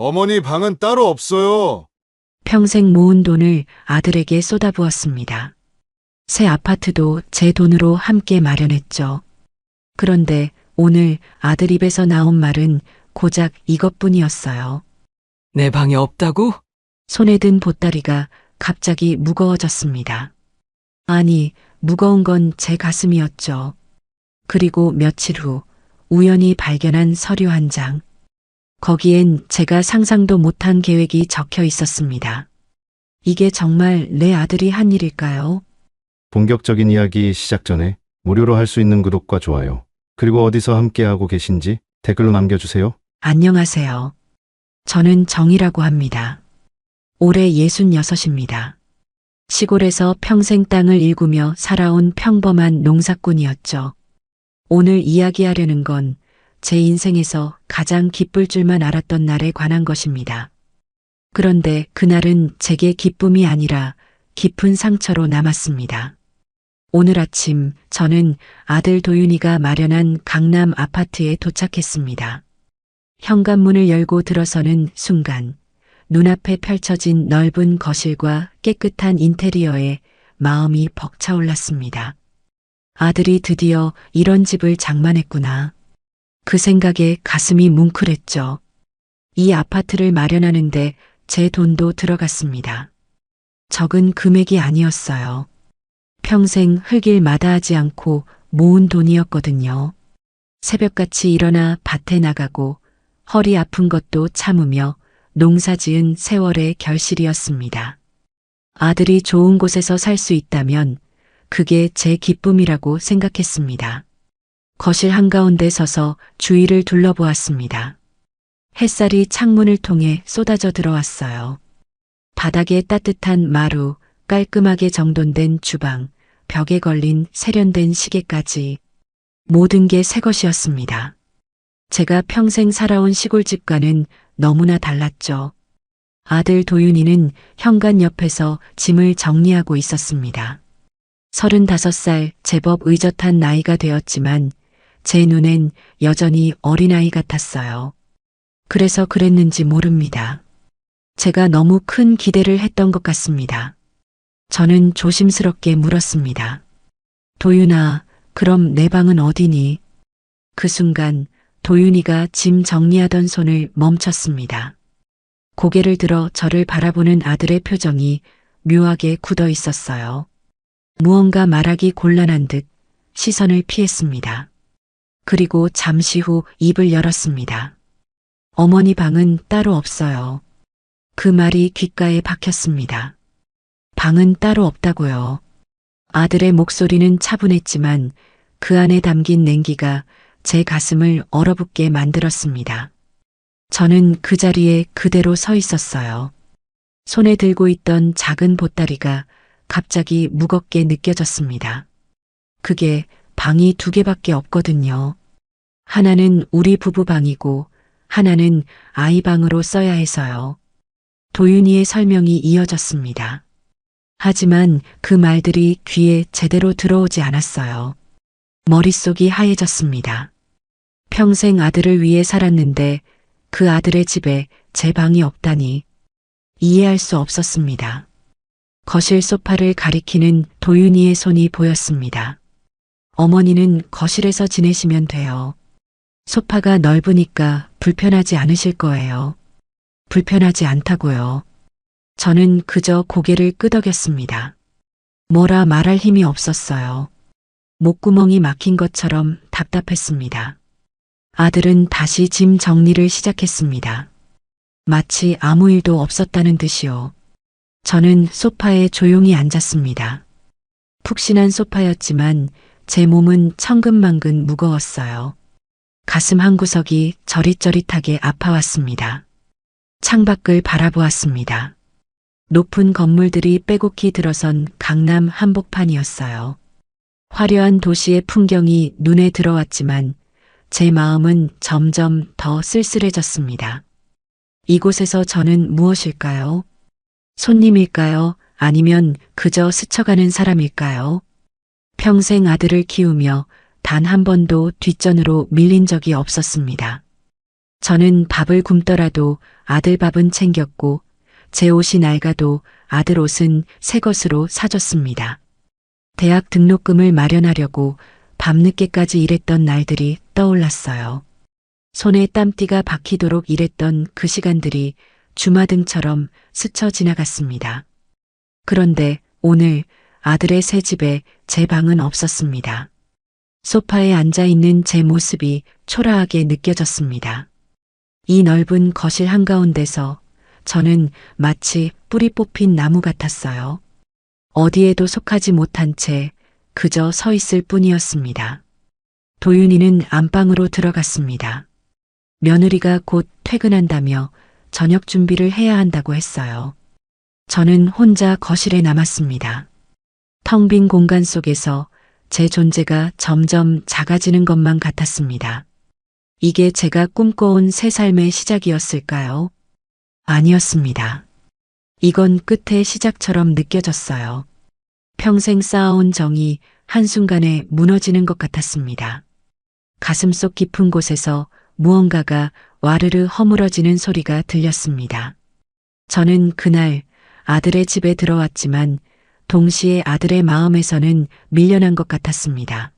어머니 방은 따로 없어요. 평생 모은 돈을 아들에게 쏟아부었습니다. 새 아파트도 제 돈으로 함께 마련했죠. 그런데 오늘 아들 입에서 나온 말은 고작 이것뿐이었어요. 내 방에 없다고? 손에 든 보따리가 갑자기 무거워졌습니다. 아니, 무거운 건 제 가슴이었죠. 그리고 며칠 후 우연히 발견한 서류 한 장. 거기엔 제가 상상도 못한 계획이 적혀 있었습니다. 이게 정말 내 아들이 한 일일까요? 본격적인 이야기 시작 전에 무료로 할 수 있는 구독과 좋아요, 그리고 어디서 함께하고 계신지 댓글로 남겨주세요. 안녕하세요. 저는 정이라고 합니다. 올해 66입니다. 시골에서 평생 땅을 일구며 살아온 평범한 농사꾼이었죠. 오늘 이야기하려는 건 제 인생에서 가장 기쁠 줄만 알았던 날에 관한 것입니다. 그런데 그날은 제게 기쁨이 아니라 깊은 상처로 남았습니다. 오늘 아침 저는 아들 도윤이가 마련한 강남 아파트에 도착했습니다. 현관문을 열고 들어서는 순간 눈앞에 펼쳐진 넓은 거실과 깨끗한 인테리어에 마음이 벅차올랐습니다. 아들이 드디어 이런 집을 장만했구나. 그 생각에 가슴이 뭉클했죠. 이 아파트를 마련하는데 제 돈도 들어갔습니다. 적은 금액이 아니었어요. 평생 흙일 마다하지 않고 모은 돈이었거든요. 새벽같이 일어나 밭에 나가고 허리 아픈 것도 참으며 농사 지은 세월의 결실이었습니다. 아들이 좋은 곳에서 살 수 있다면 그게 제 기쁨이라고 생각했습니다. 거실 한가운데 서서 주위를 둘러보았습니다. 햇살이 창문을 통해 쏟아져 들어왔어요. 바닥에 따뜻한 마루, 깔끔하게 정돈된 주방, 벽에 걸린 세련된 시계까지 모든 게 새 것이었습니다. 제가 평생 살아온 시골집과는 너무나 달랐죠. 아들 도윤이는 현관 옆에서 짐을 정리하고 있었습니다. 35살 제법 의젓한 나이가 되었지만 제 눈엔 여전히 어린아이 같았어요. 그래서 그랬는지 모릅니다. 제가 너무 큰 기대를 했던 것 같습니다. 저는 조심스럽게 물었습니다. 도윤아, 그럼 내 방은 어디니? 그 순간 도윤이가 짐 정리하던 손을 멈췄습니다. 고개를 들어 저를 바라보는 아들의 표정이 묘하게 굳어 있었어요. 무언가 말하기 곤란한 듯 시선을 피했습니다. 그리고 잠시 후 입을 열었습니다. 어머니 방은 따로 없어요. 그 말이 귓가에 박혔습니다. 방은 따로 없다고요. 아들의 목소리는 차분했지만 그 안에 담긴 냉기가 제 가슴을 얼어붙게 만들었습니다. 저는 그 자리에 그대로 서 있었어요. 손에 들고 있던 작은 보따리가 갑자기 무겁게 느껴졌습니다. 그게 방이 2개밖에 없거든요. 하나는 우리 부부 방이고 하나는 아이 방으로 써야 해서요. 도윤이의 설명이 이어졌습니다. 하지만 그 말들이 귀에 제대로 들어오지 않았어요. 머릿속이 하얘졌습니다. 평생 아들을 위해 살았는데 그 아들의 집에 제 방이 없다니 이해할 수 없었습니다. 거실 소파를 가리키는 도윤이의 손이 보였습니다. 어머니는 거실에서 지내시면 돼요. 소파가 넓으니까 불편하지 않으실 거예요. 불편하지 않다고요. 저는 그저 고개를 끄덕였습니다. 뭐라 말할 힘이 없었어요. 목구멍이 막힌 것처럼 답답했습니다. 아들은 다시 짐 정리를 시작했습니다. 마치 아무 일도 없었다는 듯이요. 저는 소파에 조용히 앉았습니다. 푹신한 소파였지만 제 몸은 천근만근 무거웠어요. 가슴 한구석이 저릿저릿하게 아파왔습니다. 창밖을 바라보았습니다. 높은 건물들이 빼곡히 들어선 강남 한복판이었어요. 화려한 도시의 풍경이 눈에 들어왔지만 제 마음은 점점 더 쓸쓸해졌습니다. 이곳에서 저는 무엇일까요? 손님일까요? 아니면 그저 스쳐가는 사람일까요? 평생 아들을 키우며 단 한 번도 뒷전으로 밀린 적이 없었습니다. 저는 밥을 굶더라도 아들 밥은 챙겼고 제 옷이 낡아도 아들 옷은 새 것으로 사줬습니다. 대학 등록금을 마련하려고 밤늦게까지 일했던 날들이 떠올랐어요. 손에 땀띠가 박히도록 일했던 그 시간들이 주마등처럼 스쳐 지나갔습니다. 그런데 오늘 아들의 새 집에 제 방은 없었습니다. 소파에 앉아 있는 제 모습이 초라하게 느껴졌습니다. 이 넓은 거실 한가운데서 저는 마치 뿌리 뽑힌 나무 같았어요. 어디에도 속하지 못한 채 그저 서 있을 뿐이었습니다. 도윤이는 안방으로 들어갔습니다. 며느리가 곧 퇴근한다며 저녁 준비를 해야 한다고 했어요. 저는 혼자 거실에 남았습니다. 텅 빈 공간 속에서 제 존재가 점점 작아지는 것만 같았습니다. 이게 제가 꿈꿔온 새 삶의 시작이었을까요? 아니었습니다. 이건 끝의 시작처럼 느껴졌어요. 평생 쌓아온 정이 한순간에 무너지는 것 같았습니다. 가슴속 깊은 곳에서 무언가가 와르르 허물어지는 소리가 들렸습니다. 저는 그날 아들의 집에 들어왔지만 동시에 아들의 마음에서는 밀려난 것 같았습니다.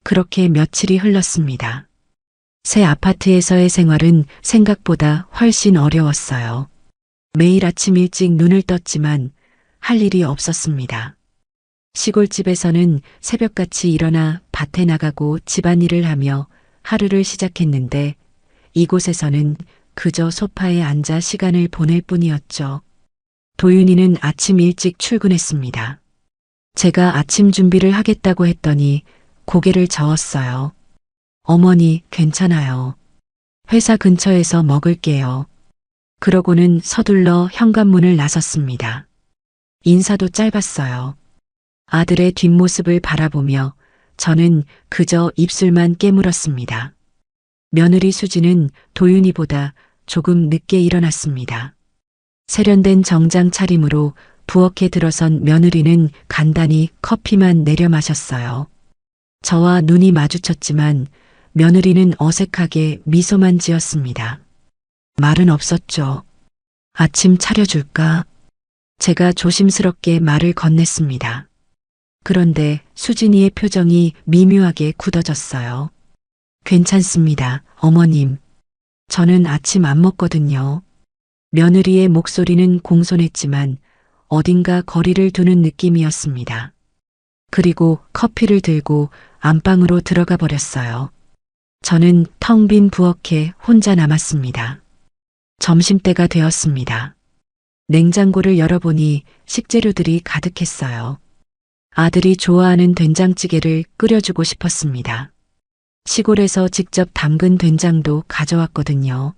그렇게 며칠이 흘렀습니다. 새 아파트에서의 생활은 생각보다 훨씬 어려웠어요. 매일 아침 일찍 눈을 떴지만 할 일이 없었습니다. 시골집에서는 새벽같이 일어나 밭에 나가고 집안일을 하며 하루를 시작했는데 이곳에서는 그저 소파에 앉아 시간을 보낼 뿐이었죠. 도윤이는 아침 일찍 출근했습니다. 제가 아침 준비를 하겠다고 했더니 고개를 저었어요. 어머니, 괜찮아요. 회사 근처에서 먹을게요. 그러고는 서둘러 현관문을 나섰습니다. 인사도 짧았어요. 아들의 뒷모습을 바라보며 저는 그저 입술만 깨물었습니다. 며느리 수지는 도윤이보다 조금 늦게 일어났습니다. 세련된 정장 차림으로 부엌에 들어선 며느리는 간단히 커피만 내려 마셨어요. 저와 눈이 마주쳤지만 며느리는 어색하게 미소만 지었습니다. 말은 없었죠. 아침 차려줄까? 제가 조심스럽게 말을 건넸습니다. 그런데 수진이의 표정이 미묘하게 굳어졌어요. 괜찮습니다, 어머님. 저는 아침 안 먹거든요. 며느리의 목소리는 공손했지만 어딘가 거리를 두는 느낌이었습니다. 그리고 커피를 들고 안방으로 들어가 버렸어요. 저는 텅 빈 부엌에 혼자 남았습니다. 점심때가 되었습니다. 냉장고를 열어보니 식재료들이 가득했어요. 아들이 좋아하는 된장찌개를 끓여주고 싶었습니다. 시골에서 직접 담근 된장도 가져왔거든요.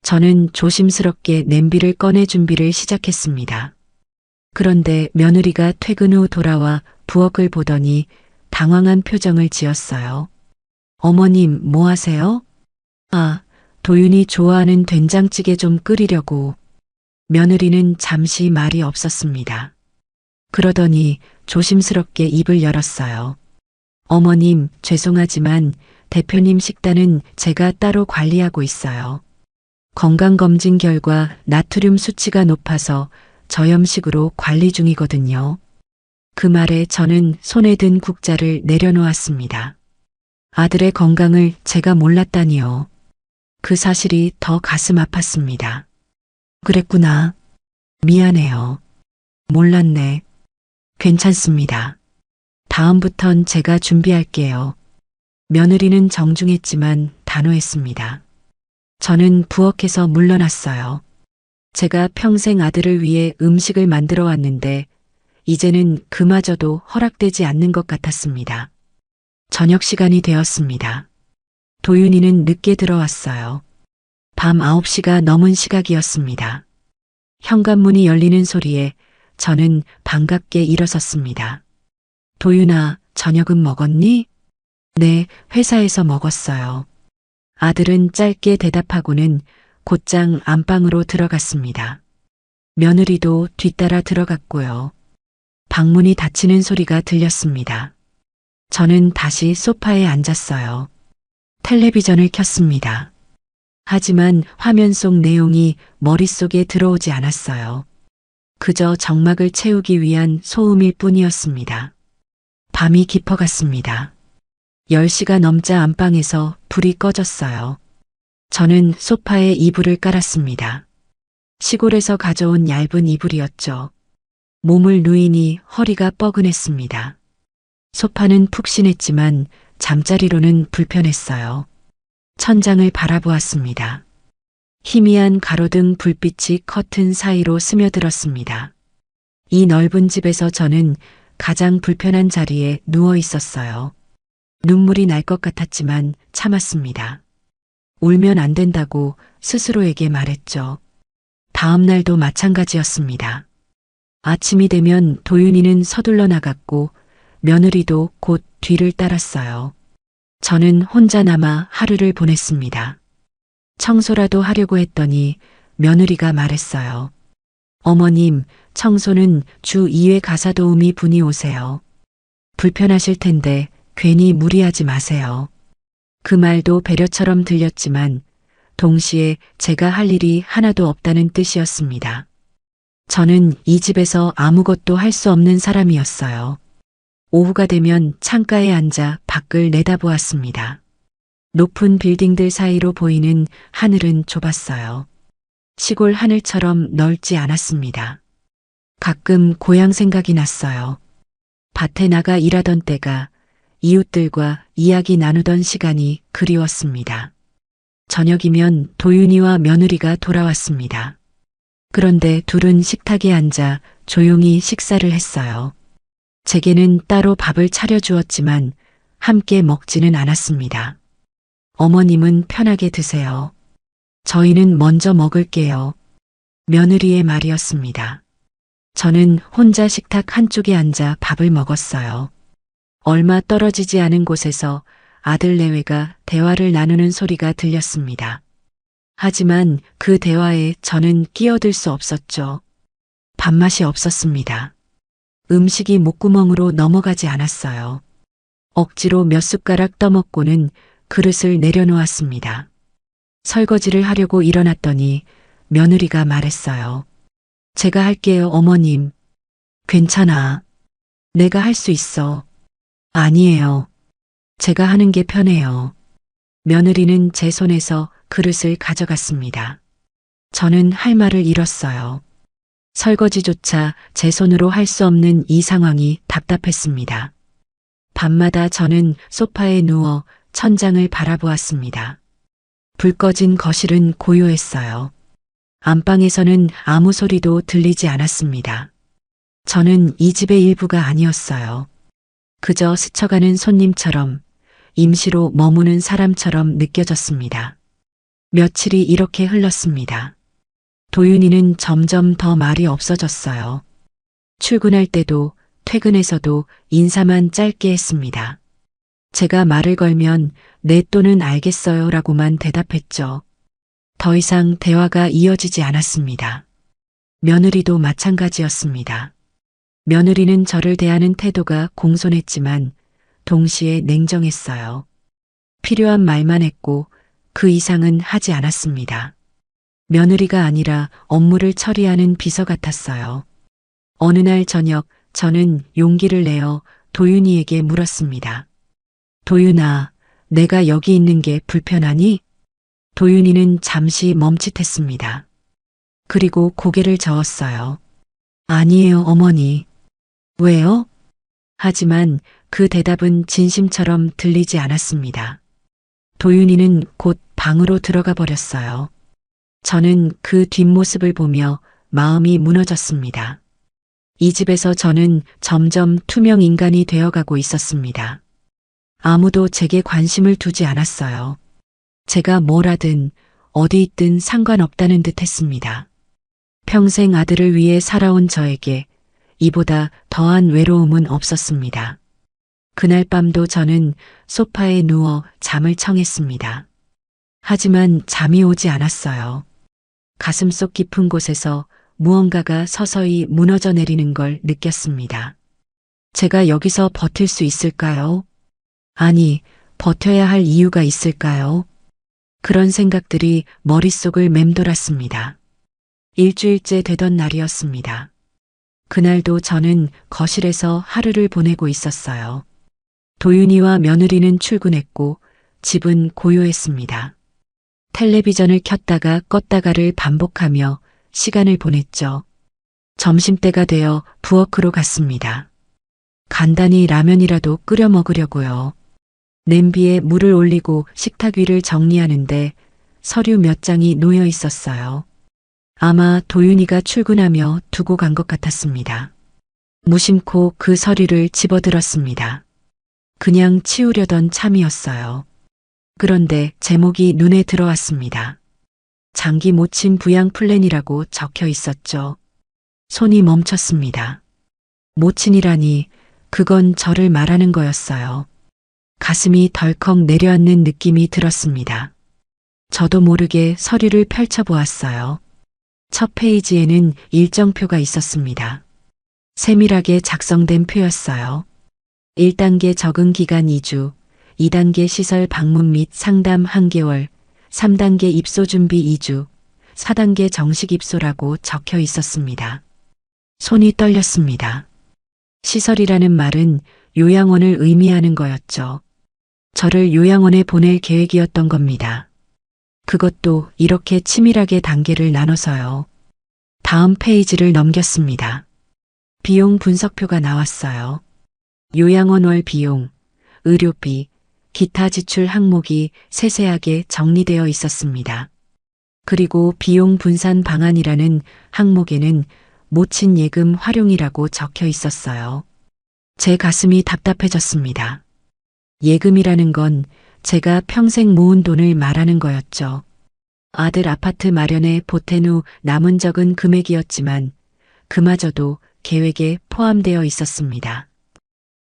저는 조심스럽게 냄비를 꺼내 준비를 시작했습니다. 그런데 며느리가 퇴근 후 돌아와 부엌을 보더니 당황한 표정을 지었어요. 어머님, 뭐 하세요? 아, 도윤이 좋아하는 된장찌개 좀 끓이려고. 며느리는 잠시 말이 없었습니다. 그러더니 조심스럽게 입을 열었어요. 어머님, 죄송하지만 대표님 식단은 제가 따로 관리하고 있어요. 건강검진 결과 나트륨 수치가 높아서 저염식으로 관리 중이거든요. 그 말에 저는 손에 든 국자를 내려놓았습니다. 아들의 건강을 제가 몰랐다니요. 그 사실이 더 가슴 아팠습니다. 그랬구나. 미안해요. 몰랐네. 괜찮습니다. 다음부턴 제가 준비할게요. 며느리는 정중했지만 단호했습니다. 저는 부엌에서 물러났어요. 제가 평생 아들을 위해 음식을 만들어 왔는데 이제는 그마저도 허락되지 않는 것 같았습니다. 저녁 시간이 되었습니다. 도윤이는 늦게 들어왔어요. 밤 9시가 넘은 시각이었습니다. 현관문이 열리는 소리에 저는 반갑게 일어섰습니다. 도윤아, 저녁은 먹었니? 네, 회사에서 먹었어요. 아들은 짧게 대답하고는 곧장 안방으로 들어갔습니다. 며느리도 뒤따라 들어갔고요. 방문이 닫히는 소리가 들렸습니다. 저는 다시 소파에 앉았어요. 텔레비전을 켰습니다. 하지만 화면 속 내용이 머릿속에 들어오지 않았어요. 그저 정막을 채우기 위한 소음일 뿐이었습니다. 밤이 깊어갔습니다. 10시가 넘자 안방에서 불이 꺼졌어요. 저는 소파에 이불을 깔았습니다. 시골에서 가져온 얇은 이불이었죠. 몸을 누이니 허리가 뻐근했습니다. 소파는 푹신했지만 잠자리로는 불편했어요. 천장을 바라보았습니다. 희미한 가로등 불빛이 커튼 사이로 스며들었습니다. 이 넓은 집에서 저는 가장 불편한 자리에 누워 있었어요. 눈물이 날 것 같았지만 참았습니다. 울면 안 된다고 스스로에게 말했죠. 다음 날도 마찬가지였습니다. 아침이 되면 도윤이는 서둘러 나갔고 며느리도 곧 뒤를 따랐어요. 저는 혼자 남아 하루를 보냈습니다. 청소라도 하려고 했더니 며느리가 말했어요. 어머님, 청소는 주 2회 가사도우미 분이 오세요. 불편하실 텐데 괜히 무리하지 마세요. 그 말도 배려처럼 들렸지만 동시에 제가 할 일이 하나도 없다는 뜻이었습니다. 저는 이 집에서 아무것도 할 수 없는 사람이었어요. 오후가 되면 창가에 앉아 밖을 내다보았습니다. 높은 빌딩들 사이로 보이는 하늘은 좁았어요. 시골 하늘처럼 넓지 않았습니다. 가끔 고향 생각이 났어요. 밭에 나가 일하던 때가, 이웃들과 이야기 나누던 시간이 그리웠습니다. 저녁이면 도윤이와 며느리가 돌아왔습니다. 그런데 둘은 식탁에 앉아 조용히 식사를 했어요. 제게는 따로 밥을 차려주었지만 함께 먹지는 않았습니다. 어머님은 편하게 드세요. 저희는 먼저 먹을게요. 며느리의 말이었습니다. 저는 혼자 식탁 한쪽에 앉아 밥을 먹었어요. 얼마 떨어지지 않은 곳에서 아들 내외가 대화를 나누는 소리가 들렸습니다. 하지만 그 대화에 저는 끼어들 수 없었죠. 밥맛이 없었습니다. 음식이 목구멍으로 넘어가지 않았어요. 억지로 몇 숟가락 떠먹고는 그릇을 내려놓았습니다. 설거지를 하려고 일어났더니 며느리가 말했어요. 제가 할게요, 어머님. 괜찮아. 내가 할 수 있어. 아니에요. 제가 하는 게 편해요. 며느리는 제 손에서 그릇을 가져갔습니다. 저는 할 말을 잃었어요. 설거지조차 제 손으로 할 수 없는 이 상황이 답답했습니다. 밤마다 저는 소파에 누워 천장을 바라보았습니다. 불 꺼진 거실은 고요했어요. 안방에서는 아무 소리도 들리지 않았습니다. 저는 이 집의 일부가 아니었어요. 그저 스쳐가는 손님처럼, 임시로 머무는 사람처럼 느껴졌습니다. 며칠이 이렇게 흘렀습니다. 도윤이는 점점 더 말이 없어졌어요. 출근할 때도 퇴근해서도 인사만 짧게 했습니다. 제가 말을 걸면 네 또는 알겠어요 라고만 대답했죠. 더 이상 대화가 이어지지 않았습니다. 며느리도 마찬가지였습니다. 며느리는 저를 대하는 태도가 공손했지만 동시에 냉정했어요. 필요한 말만 했고 그 이상은 하지 않았습니다. 며느리가 아니라 업무를 처리하는 비서 같았어요. 어느 날 저녁 저는 용기를 내어 도윤이에게 물었습니다. 도윤아, 내가 여기 있는 게 불편하니? 도윤이는 잠시 멈칫했습니다. 그리고 고개를 저었어요. 아니에요, 어머니. 왜요? 하지만 그 대답은 진심처럼 들리지 않았습니다. 도윤이는 곧 방으로 들어가 버렸어요. 저는 그 뒷모습을 보며 마음이 무너졌습니다. 이 집에서 저는 점점 투명 인간이 되어가고 있었습니다. 아무도 제게 관심을 두지 않았어요. 제가 뭘 하든 어디 있든 상관없다는 듯 했습니다. 평생 아들을 위해 살아온 저에게 이보다 더한 외로움은 없었습니다. 그날 밤도 저는 소파에 누워 잠을 청했습니다. 하지만 잠이 오지 않았어요. 가슴속 깊은 곳에서 무언가가 서서히 무너져 내리는 걸 느꼈습니다. 제가 여기서 버틸 수 있을까요? 아니, 버텨야 할 이유가 있을까요? 그런 생각들이 머릿속을 맴돌았습니다. 일주일째 되던 날이었습니다. 그날도 저는 거실에서 하루를 보내고 있었어요. 도윤이와 며느리는 출근했고 집은 고요했습니다. 텔레비전을 켰다가 껐다가를 반복하며 시간을 보냈죠. 점심때가 되어 부엌으로 갔습니다. 간단히 라면이라도 끓여 먹으려고요. 냄비에 물을 올리고 식탁 위를 정리하는데 서류 몇 장이 놓여 있었어요. 아마 도윤이가 출근하며 두고 간 것 같았습니다. 무심코 그 서류를 집어들었습니다. 그냥 치우려던 참이었어요. 그런데 제목이 눈에 들어왔습니다. 장기 모친 부양 플랜이라고 적혀 있었죠. 손이 멈췄습니다. 모친이라니 그건 저를 말하는 거였어요. 가슴이 덜컥 내려앉는 느낌이 들었습니다. 저도 모르게 서류를 펼쳐보았어요. 첫 페이지에는 일정표가 있었습니다. 세밀하게 작성된 표였어요. 1단계 적응 기간 2주, 2단계 시설 방문 및 상담 1개월, 3단계 입소 준비 2주, 4단계 정식 입소라고 적혀 있었습니다. 손이 떨렸습니다. 시설이라는 말은 요양원을 의미하는 거였죠. 저를 요양원에 보낼 계획이었던 겁니다. 그것도 이렇게 치밀하게 단계를 나눠서요. 다음 페이지를 넘겼습니다. 비용 분석표가 나왔어요. 요양원 월 비용, 의료비, 기타 지출 항목이 세세하게 정리되어 있었습니다. 그리고 비용 분산 방안이라는 항목에는 모친 예금 활용이라고 적혀 있었어요. 제 가슴이 답답해졌습니다. 예금이라는 건 제가 평생 모은 돈을 말하는 거였죠. 아들 아파트 마련에 보탠 후 남은 적은 금액이었지만 그마저도 계획에 포함되어 있었습니다.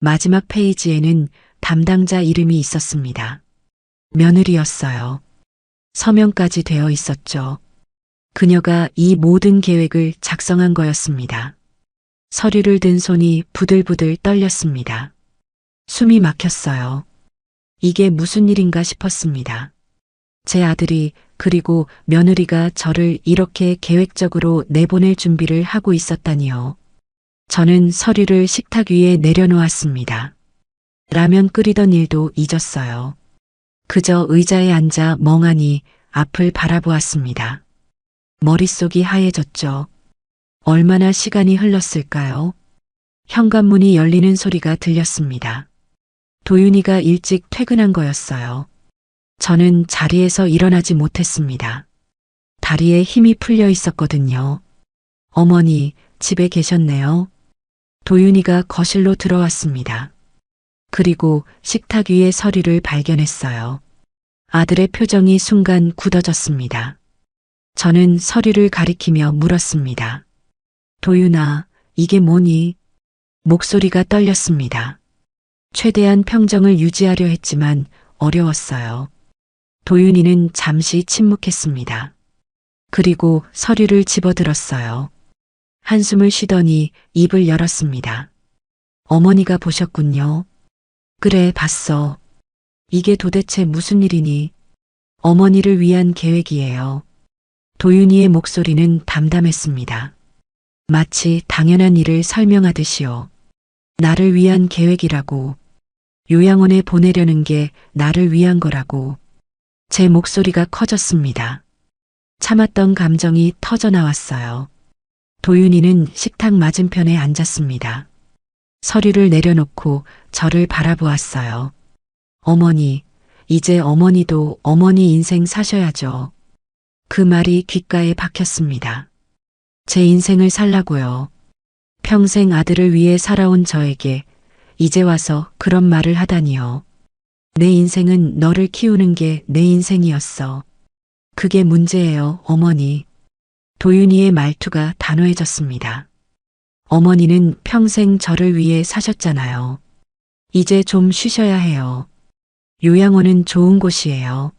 마지막 페이지에는 담당자 이름이 있었습니다. 며느리였어요. 서명까지 되어 있었죠. 그녀가 이 모든 계획을 작성한 거였습니다. 서류를 든 손이 부들부들 떨렸습니다. 숨이 막혔어요. 이게 무슨 일인가 싶었습니다. 제 아들이 그리고 며느리가 저를 이렇게 계획적으로 내보낼 준비를 하고 있었다니요. 저는 서류를 식탁 위에 내려놓았습니다. 라면 끓이던 일도 잊었어요. 그저 의자에 앉아 멍하니 앞을 바라보았습니다. 머릿속이 하얘졌죠. 얼마나 시간이 흘렀을까요? 현관문이 열리는 소리가 들렸습니다. 도윤이가 일찍 퇴근한 거였어요. 저는 자리에서 일어나지 못했습니다. 다리에 힘이 풀려 있었거든요. 어머니, 집에 계셨네요. 도윤이가 거실로 들어왔습니다. 그리고 식탁 위에 서류를 발견했어요. 아들의 표정이 순간 굳어졌습니다. 저는 서류를 가리키며 물었습니다. 도윤아, 이게 뭐니? 목소리가 떨렸습니다. 최대한 평정을 유지하려 했지만 어려웠어요. 도윤이는 잠시 침묵했습니다. 그리고 서류를 집어들었어요. 한숨을 쉬더니 입을 열었습니다. 어머니가 보셨군요. 그래, 봤어. 이게 도대체 무슨 일이니? 어머니를 위한 계획이에요. 도윤이의 목소리는 담담했습니다. 마치 당연한 일을 설명하듯이요. 나를 위한 계획이라고. 요양원에 보내려는 게 나를 위한 거라고. 제 목소리가 커졌습니다. 참았던 감정이 터져 나왔어요. 도윤이는 식탁 맞은편에 앉았습니다. 서류를 내려놓고 저를 바라보았어요. 어머니, 이제 어머니도 어머니 인생 사셔야죠. 그 말이 귓가에 박혔습니다. 제 인생을 살라고요. 평생 아들을 위해 살아온 저에게 이제 와서 그런 말을 하다니요. 내 인생은 너를 키우는 게 내 인생이었어. 그게 문제예요, 어머니. 도윤이의 말투가 단호해졌습니다. 어머니는 평생 저를 위해 사셨잖아요. 이제 좀 쉬셔야 해요. 요양원은 좋은 곳이에요.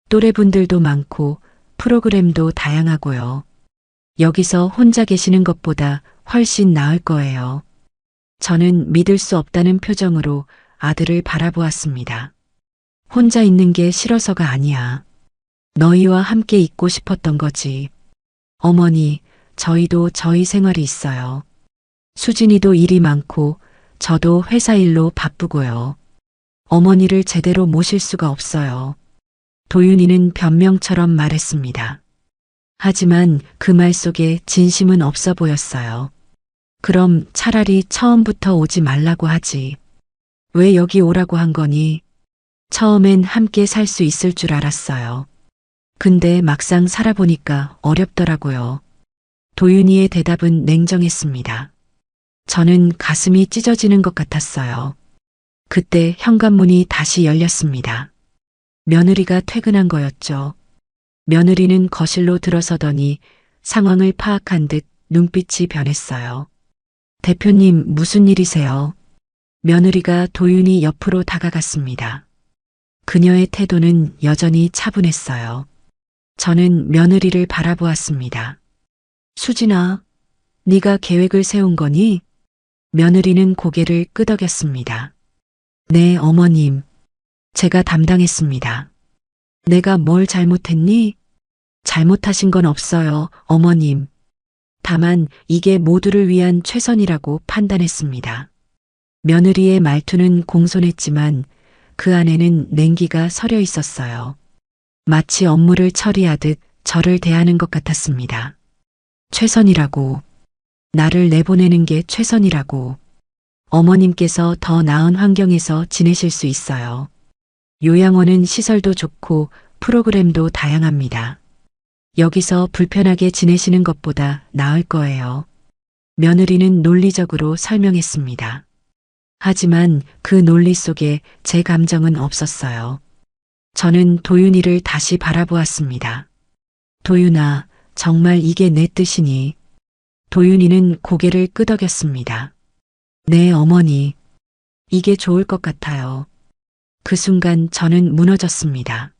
또래분들도 많고 프로그램도 다양하고요. 여기서 혼자 계시는 것보다 훨씬 나을 거예요. 저는 믿을 수 없다는 표정으로 아들을 바라보았습니다. 혼자 있는 게 싫어서가 아니야. 너희와 함께 있고 싶었던 거지. 어머니, 저희도 저희 생활이 있어요. 수진이도 일이 많고 저도 회사 일로 바쁘고요. 어머니를 제대로 모실 수가 없어요. 도윤이는 변명처럼 말했습니다. 하지만 그 말 속에 진심은 없어 보였어요. 그럼 차라리 처음부터 오지 말라고 하지. 왜 여기 오라고 한 거니? 처음엔 함께 살 수 있을 줄 알았어요. 근데 막상 살아보니까 어렵더라고요. 도윤이의 대답은 냉정했습니다. 저는 가슴이 찢어지는 것 같았어요. 그때 현관문이 다시 열렸습니다. 며느리가 퇴근한 거였죠. 며느리는 거실로 들어서더니 상황을 파악한 듯 눈빛이 변했어요. 대표님, 무슨 일이세요? 며느리가 도윤이 옆으로 다가갔습니다. 그녀의 태도는 여전히 차분했어요. 저는 며느리를 바라보았습니다. 수진아, 네가 계획을 세운 거니? 며느리는 고개를 끄덕였습니다. 네, 어머님. 제가 담당했습니다. 내가 뭘 잘못했니? 잘못하신 건 없어요, 어머님. 다만 이게 모두를 위한 최선이라고 판단했습니다. 며느리의 말투는 공손했지만 그 안에는 냉기가 서려 있었어요. 마치 업무를 처리하듯 저를 대하는 것 같았습니다. 최선이라고. 나를 내보내는 게 최선이라고. 어머님께서 더 나은 환경에서 지내실 수 있어요. 요양원은 시설도 좋고 프로그램도 다양합니다. 여기서 불편하게 지내시는 것보다 나을 거예요. 며느리는 논리적으로 설명했습니다. 하지만 그 논리 속에 제 감정은 없었어요. 저는 도윤이를 다시 바라보았습니다. 도윤아, 정말 이게 내 뜻이니? 도윤이는 고개를 끄덕였습니다. 네, 어머니. 이게 좋을 것 같아요. 그 순간 저는 무너졌습니다.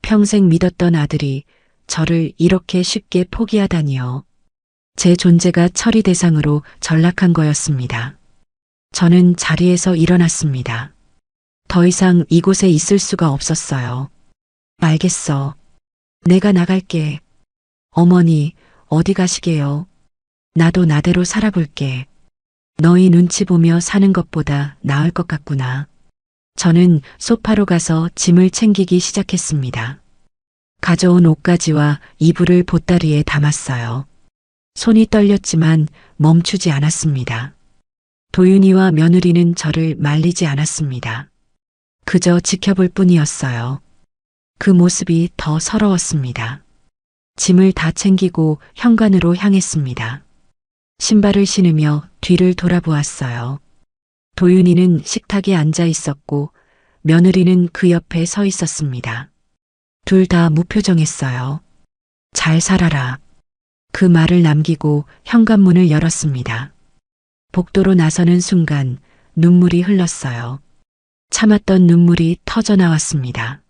평생 믿었던 아들이 저를 이렇게 쉽게 포기하다니요. 제 존재가 처리 대상으로 전락한 거였습니다. 저는 자리에서 일어났습니다. 더 이상 이곳에 있을 수가 없었어요. 알겠어. 내가 나갈게. 어머니, 어디 가시게요? 나도 나대로 살아볼게. 너희 눈치 보며 사는 것보다 나을 것 같구나. 저는 소파로 가서 짐을 챙기기 시작했습니다. 가져온 옷가지와 이불을 보따리에 담았어요. 손이 떨렸지만 멈추지 않았습니다. 도윤이와 며느리는 저를 말리지 않았습니다. 그저 지켜볼 뿐이었어요. 그 모습이 더 서러웠습니다. 짐을 다 챙기고 현관으로 향했습니다. 신발을 신으며 뒤를 돌아보았어요. 도윤이는 식탁에 앉아 있었고 며느리는 그 옆에 서 있었습니다. 둘 다 무표정했어요. 잘 살아라. 그 말을 남기고 현관문을 열었습니다. 복도로 나서는 순간 눈물이 흘렀어요. 참았던 눈물이 터져 나왔습니다.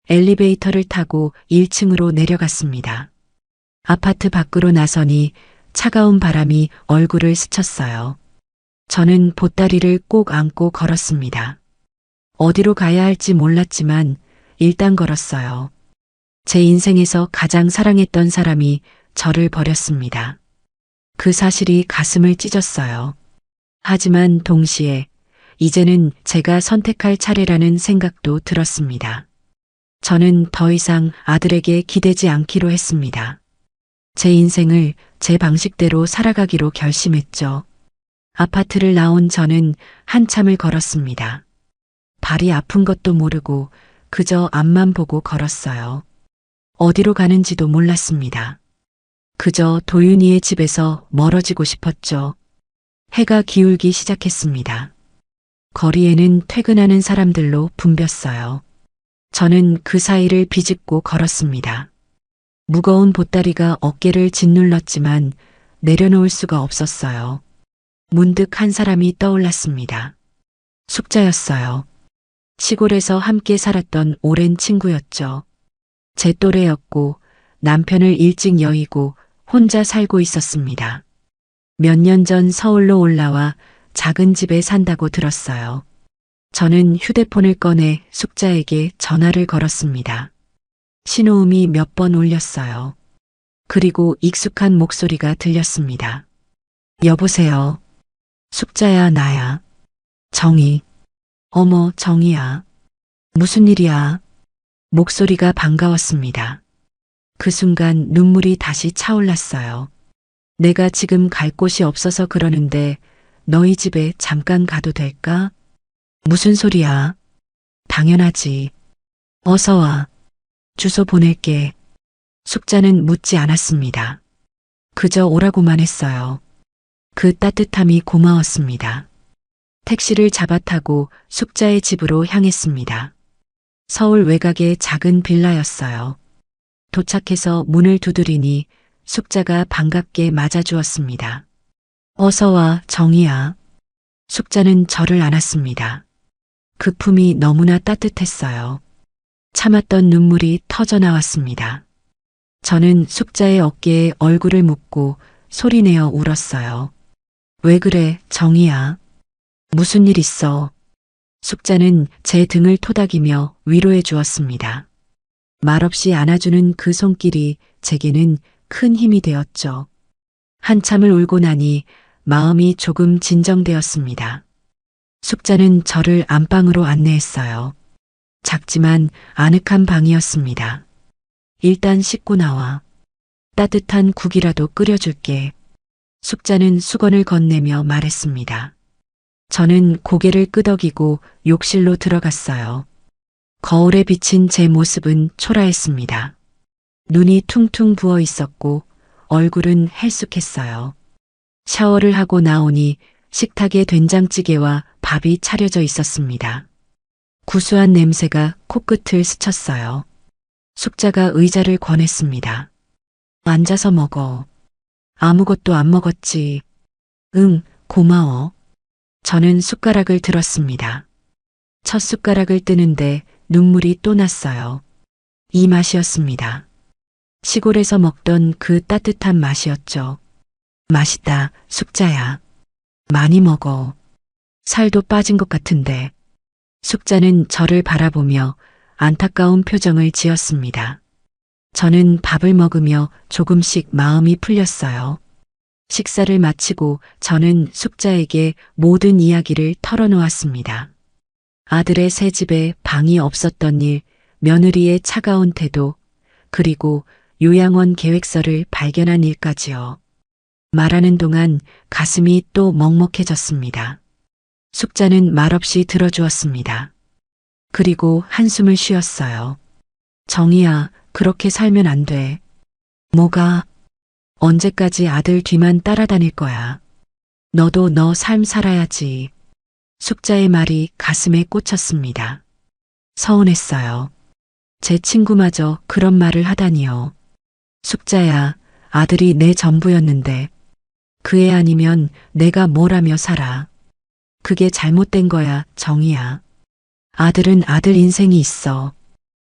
엘리베이터를 타고 1층으로 내려갔습니다. 아파트 밖으로 나서니 차가운 바람이 얼굴을 스쳤어요. 저는 보따리를 꼭 안고 걸었습니다. 어디로 가야 할지 몰랐지만 일단 걸었어요. 제 인생에서 가장 사랑했던 사람이 저를 버렸습니다. 그 사실이 가슴을 찢었어요. 하지만 동시에 이제는 제가 선택할 차례라는 생각도 들었습니다. 저는 더 이상 아들에게 기대지 않기로 했습니다. 제 인생을 제 방식대로 살아가기로 결심했죠. 아파트를 나온 저는 한참을 걸었습니다. 발이 아픈 것도 모르고 그저 앞만 보고 걸었어요. 어디로 가는지도 몰랐습니다. 그저 도윤이의 집에서 멀어지고 싶었죠. 해가 기울기 시작했습니다. 거리에는 퇴근하는 사람들로 붐볐어요. 저는 그 사이를 비집고 걸었습니다. 무거운 보따리가 어깨를 짓눌렀지만 내려놓을 수가 없었어요. 문득 한 사람이 떠올랐습니다. 숙자였어요. 시골에서 함께 살았던 오랜 친구였죠. 제 또래였고 남편을 일찍 여의고 혼자 살고 있었습니다. 몇 년 전 서울로 올라와 작은 집에 산다고 들었어요. 저는 휴대폰을 꺼내 숙자에게 전화를 걸었습니다. 신호음이 몇 번 울렸어요. 그리고 익숙한 목소리가 들렸습니다. 여보세요. 숙자야, 나야. 정희. 어머, 정희야. 무슨 일이야? 목소리가 반가웠습니다. 그 순간 눈물이 다시 차올랐어요. 내가 지금 갈 곳이 없어서 그러는데 너희 집에 잠깐 가도 될까? 무슨 소리야? 당연하지. 어서 와. 주소 보낼게. 숙자는 묻지 않았습니다. 그저 오라고만 했어요. 그 따뜻함이 고마웠습니다. 택시를 잡아 타고 숙자의 집으로 향했습니다. 서울 외곽의 작은 빌라였어요. 도착해서 문을 두드리니 숙자가 반갑게 맞아주었습니다. 어서 와, 정희야. 숙자는 저를 안았습니다. 그 품이 너무나 따뜻했어요. 참았던 눈물이 터져 나왔습니다. 저는 숙자의 어깨에 얼굴을 묻고 소리내어 울었어요. 왜 그래, 정희야? 무슨 일 있어? 숙자는 제 등을 토닥이며 위로해 주었습니다. 말없이 안아주는 그 손길이 제게는 큰 힘이 되었죠. 한참을 울고 나니 마음이 조금 진정되었습니다. 숙자는 저를 안방으로 안내했어요. 작지만 아늑한 방이었습니다. 일단 씻고 나와. 따뜻한 국이라도 끓여줄게. 숙자는 수건을 건네며 말했습니다. 저는 고개를 끄덕이고 욕실로 들어갔어요. 거울에 비친 제 모습은 초라했습니다. 눈이 퉁퉁 부어 있었고 얼굴은 헬쑥했어요. 샤워를 하고 나오니 식탁에 된장찌개와 밥이 차려져 있었습니다. 구수한 냄새가 코끝을 스쳤어요. 숙자가 의자를 권했습니다. 앉아서 먹어. 아무것도 안 먹었지. 응, 고마워. 저는 숟가락을 들었습니다. 첫 숟가락을 뜨는데 눈물이 또 났어요. 이 맛이었습니다. 시골에서 먹던 그 따뜻한 맛이었죠. 맛있다, 숙자야. 많이 먹어. 살도 빠진 것 같은데. 숙자는 저를 바라보며 안타까운 표정을 지었습니다. 저는 밥을 먹으며 조금씩 마음이 풀렸어요. 식사를 마치고 저는 숙자에게 모든 이야기를 털어놓았습니다. 아들의 새 집에 방이 없었던 일, 며느리의 차가운 태도, 그리고 요양원 계획서를 발견한 일까지요. 말하는 동안 가슴이 또 먹먹해졌습니다. 숙자는 말없이 들어주었습니다. 그리고 한숨을 쉬었어요. 정희야, 그렇게 살면 안 돼. 뭐가? 언제까지 아들 뒤만 따라다닐 거야. 너도 너 삶 살아야지. 숙자의 말이 가슴에 꽂혔습니다. 서운했어요. 제 친구마저 그런 말을 하다니요. 숙자야, 아들이 내 전부였는데 그 애 아니면 내가 뭘 하며 살아. 그게 잘못된 거야, 정희야. 아들은 아들 인생이 있어.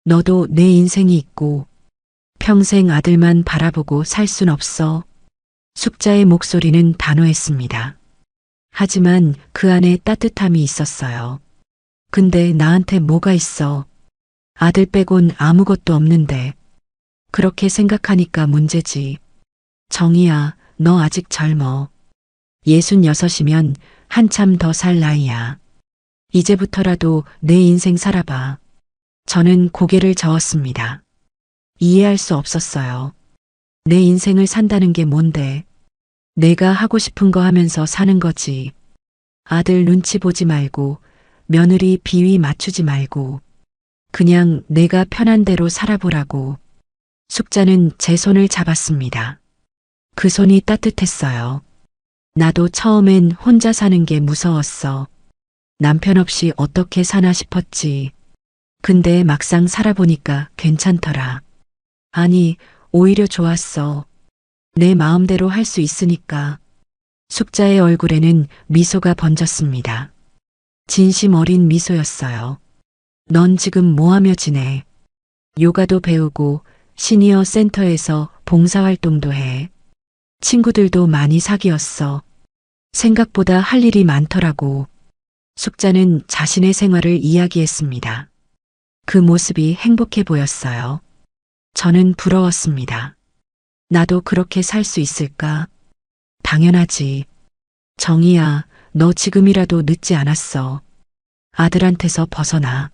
너도 내 인생이 있고 평생 아들만 바라보고 살 순 없어. 숙자의 목소리는 단호했습니다. 하지만 그 안에 따뜻함이 있었어요. 근데 나한테 뭐가 있어? 아들 빼곤 아무것도 없는데. 그렇게 생각하니까 문제지. 정희야, 너 아직 젊어. 66이면 한참 더 살 나이야. 이제부터라도 내 인생 살아봐. 저는 고개를 저었습니다. 이해할 수 없었어요. 내 인생을 산다는 게 뭔데? 내가 하고 싶은 거 하면서 사는 거지. 아들 눈치 보지 말고, 며느리 비위 맞추지 말고, 그냥 내가 편한 대로 살아보라고. 숙자는 제 손을 잡았습니다. 그 손이 따뜻했어요. 나도 처음엔 혼자 사는 게 무서웠어. 남편 없이 어떻게 사나 싶었지. 근데 막상 살아보니까 괜찮더라. 아니, 오히려 좋았어. 내 마음대로 할 수 있으니까. 숙자의 얼굴에는 미소가 번졌습니다. 진심 어린 미소였어요. 넌 지금 뭐 하며 지내? 요가도 배우고 시니어 센터에서 봉사활동도 해. 친구들도 많이 사귀었어. 생각보다 할 일이 많더라고. 숙자는 자신의 생활을 이야기했습니다. 그 모습이 행복해 보였어요. 저는 부러웠습니다. 나도 그렇게 살 수 있을까? 당연하지. 정희야, 너 지금이라도 늦지 않았어. 아들한테서 벗어나.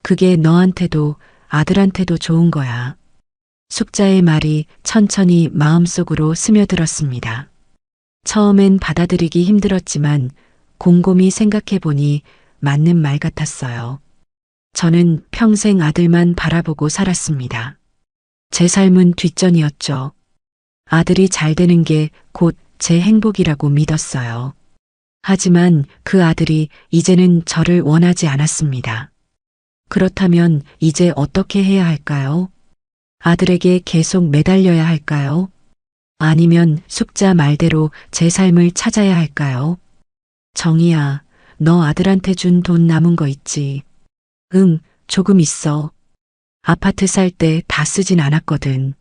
그게 너한테도 아들한테도 좋은 거야. 숙자의 말이 천천히 마음속으로 스며들었습니다. 처음엔 받아들이기 힘들었지만 곰곰이 생각해보니 맞는 말 같았어요. 저는 평생 아들만 바라보고 살았습니다. 제 삶은 뒷전이었죠. 아들이 잘 되는 게 곧 제 행복이라고 믿었어요. 하지만 그 아들이 이제는 저를 원하지 않았습니다. 그렇다면 이제 어떻게 해야 할까요? 아들에게 계속 매달려야 할까요? 아니면 숙자 말대로 제 삶을 찾아야 할까요? 정희야, 너 아들한테 준 돈 남은 거 있지? 응, 조금 있어. 아파트 살 때 다 쓰진 않았거든.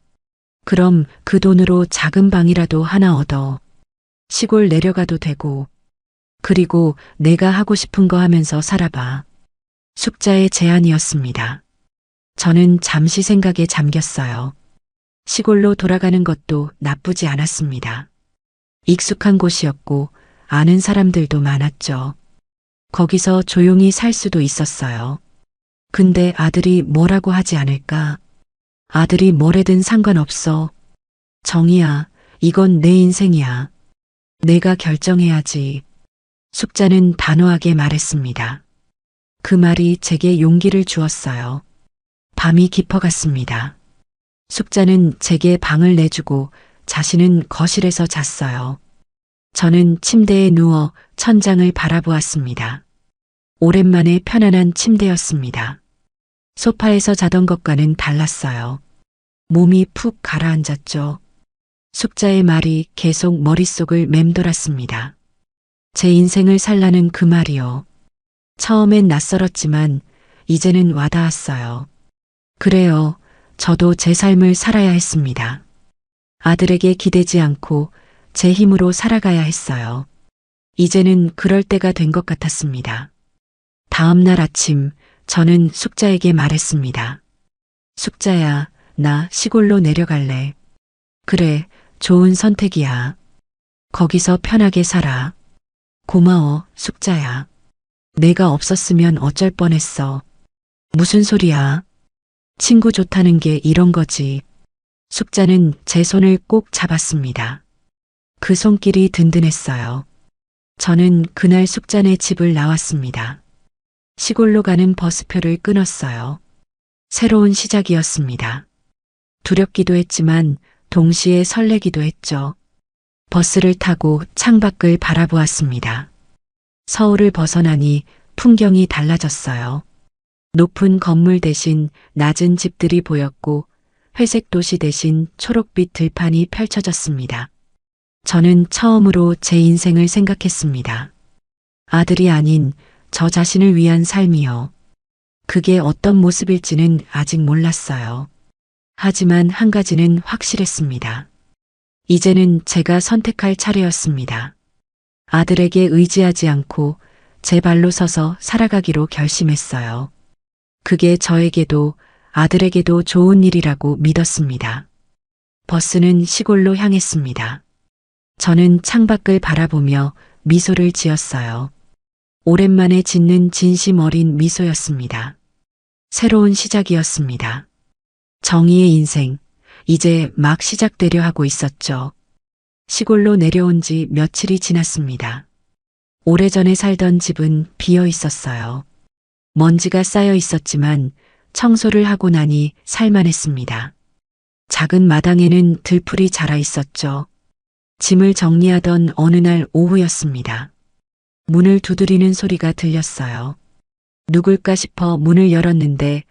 그럼 그 돈으로 작은 방이라도 하나 얻어. 시골 내려가도 되고. 그리고 내가 하고 싶은 거 하면서 살아봐. 숙자의 제안이었습니다. 저는 잠시 생각에 잠겼어요. 시골로 돌아가는 것도 나쁘지 않았습니다. 익숙한 곳이었고 아는 사람들도 많았죠. 거기서 조용히 살 수도 있었어요. 근데 아들이 뭐라고 하지 않을까? 아들이 뭐래든 상관없어. 정희야, 이건 내 인생이야. 내가 결정해야지. 숙자는 단호하게 말했습니다. 그 말이 제게 용기를 주었어요. 밤이 깊어갔습니다. 숙자는 제게 방을 내주고 자신은 거실에서 잤어요. 저는 침대에 누워 천장을 바라보았습니다. 오랜만에 편안한 침대였습니다. 소파에서 자던 것과는 달랐어요. 몸이 푹 가라앉았죠. 숙자의 말이 계속 머릿속을 맴돌았습니다. 제 인생을 살라는 그 말이요. 처음엔 낯설었지만 이제는 와닿았어요. 그래요. 저도 제 삶을 살아야 했습니다. 아들에게 기대지 않고 제 힘으로 살아가야 했어요. 이제는 그럴 때가 된 것 같았습니다. 다음 날 아침 저는 숙자에게 말했습니다. 숙자야, 나 시골로 내려갈래. 그래, 좋은 선택이야. 거기서 편하게 살아. 고마워, 숙자야. 내가 없었으면 어쩔 뻔했어. 무슨 소리야? 친구 좋다는 게 이런 거지. 숙자는 제 손을 꼭 잡았습니다. 그 손길이 든든했어요. 저는 그날 숙자네 집을 나왔습니다. 시골로 가는 버스표를 끊었어요. 새로운 시작이었습니다. 두렵기도 했지만 동시에 설레기도 했죠. 버스를 타고 창밖을 바라보았습니다. 서울을 벗어나니 풍경이 달라졌어요. 높은 건물 대신 낮은 집들이 보였고 회색 도시 대신 초록빛 들판이 펼쳐졌습니다. 저는 처음으로 제 인생을 생각했습니다. 아들이 아닌 저 자신을 위한 삶이요. 그게 어떤 모습일지는 아직 몰랐어요. 하지만 한 가지는 확실했습니다. 이제는 제가 선택할 차례였습니다. 아들에게 의지하지 않고 제 발로 서서 살아가기로 결심했어요. 그게 저에게도 아들에게도 좋은 일이라고 믿었습니다. 버스는 시골로 향했습니다. 저는 창밖을 바라보며 미소를 지었어요. 오랜만에 짓는 진심 어린 미소였습니다. 새로운 시작이었습니다. 정희의 인생, 이제 막 시작되려 하고 있었죠. 시골로 내려온 지 며칠이 지났습니다. 오래전에 살던 집은 비어 있었어요. 먼지가 쌓여 있었지만 청소를 하고 나니 살만했습니다. 작은 마당에는 들풀이 자라 있었죠. 짐을 정리하던 어느 날 오후였습니다. 문을 두드리는 소리가 들렸어요. 누굴까 싶어 문을 열었는데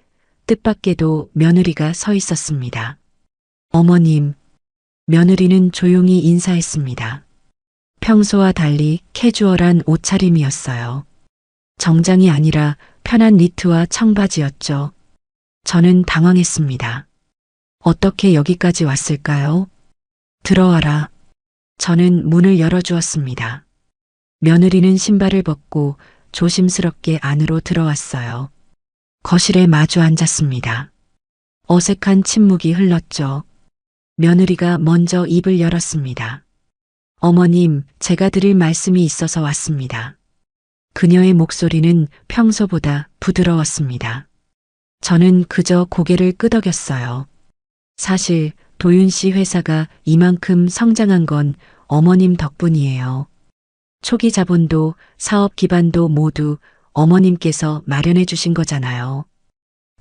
뜻밖에도 며느리가 서 있었습니다. 어머님, 며느리는 조용히 인사했습니다. 평소와 달리 캐주얼한 옷차림이었어요. 정장이 아니라 편한 니트와 청바지였죠. 저는 당황했습니다. 어떻게 여기까지 왔을까요? 들어와라. 저는 문을 열어주었습니다. 며느리는 신발을 벗고 조심스럽게 안으로 들어왔어요. 거실에 마주 앉았습니다. 어색한 침묵이 흘렀죠. 며느리가 먼저 입을 열었습니다. 어머님, 제가 드릴 말씀이 있어서 왔습니다. 그녀의 목소리는 평소보다 부드러웠습니다. 저는 그저 고개를 끄덕였어요. 사실 도윤 씨 회사가 이만큼 성장한 건 어머님 덕분이에요. 초기 자본도 사업 기반도 모두 어머님께서 마련해 주신 거잖아요.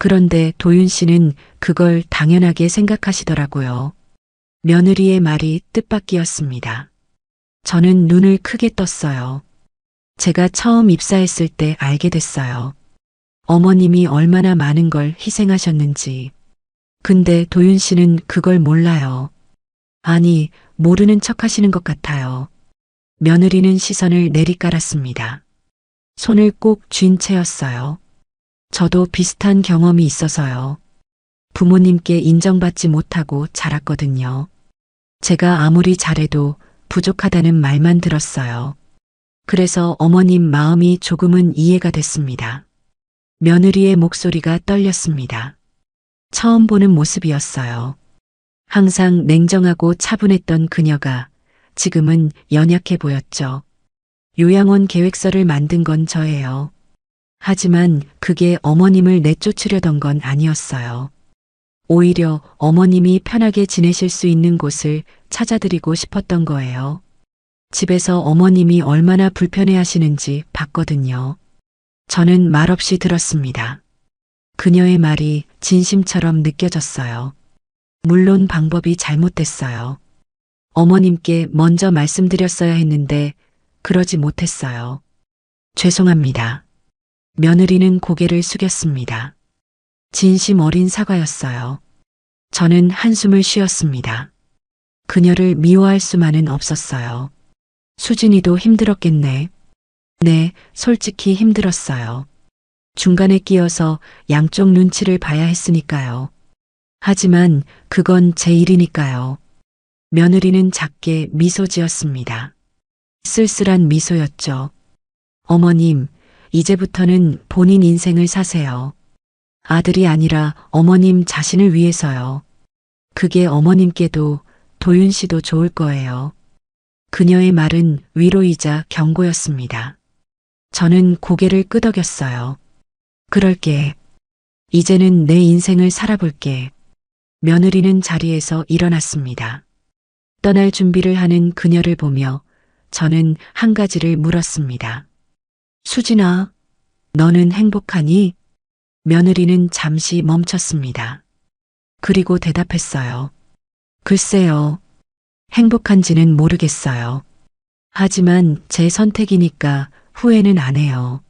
그런데 도윤 씨는 그걸 당연하게 생각하시더라고요. 며느리의 말이 뜻밖이었습니다. 저는 눈을 크게 떴어요. 제가 처음 입사했을 때 알게 됐어요. 어머님이 얼마나 많은 걸 희생하셨는지. 근데 도윤 씨는 그걸 몰라요. 아니, 모르는 척 하시는 것 같아요. 며느리는 시선을 내리깔았습니다. 손을 꼭 쥔 채였어요. 저도 비슷한 경험이 있어서요. 부모님께 인정받지 못하고 자랐거든요. 제가 아무리 잘해도 부족하다는 말만 들었어요. 그래서 어머님 마음이 조금은 이해가 됐습니다. 며느리의 목소리가 떨렸습니다. 처음 보는 모습이었어요. 항상 냉정하고 차분했던 그녀가 지금은 연약해 보였죠. 요양원 계획서를 만든 건 저예요. 하지만 그게 어머님을 내쫓으려던 건 아니었어요. 오히려 어머님이 편하게 지내실 수 있는 곳을 찾아드리고 싶었던 거예요. 집에서 어머님이 얼마나 불편해 하시는지 봤거든요. 저는 말없이 들었습니다. 그녀의 말이 진심처럼 느껴졌어요. 물론 방법이 잘못됐어요. 어머님께 먼저 말씀드렸어야 했는데 그러지 못했어요. 죄송합니다. 며느리는 고개를 숙였습니다. 진심 어린 사과였어요. 저는 한숨을 쉬었습니다. 그녀를 미워할 수만은 없었어요. 수진이도 힘들었겠네. 네, 솔직히 힘들었어요. 중간에 끼어서 양쪽 눈치를 봐야 했으니까요. 하지만 그건 제 일이니까요. 며느리는 작게 미소 지었습니다. 쓸쓸한 미소였죠. 어머님, 이제부터는 본인 인생을 사세요. 아들이 아니라 어머님 자신을 위해서요. 그게 어머님께도 도윤 씨도 좋을 거예요. 그녀의 말은 위로이자 경고였습니다. 저는 고개를 끄덕였어요. 그럴게. 이제는 내 인생을 살아볼게. 며느리는 자리에서 일어났습니다. 떠날 준비를 하는 그녀를 보며 저는 한 가지를 물었습니다. 수진아, 너는 행복하니? 며느리는 잠시 멈췄습니다. 그리고 대답했어요. 글쎄요. 행복한지는 모르겠어요. 하지만 제 선택이니까 후회는 안 해요.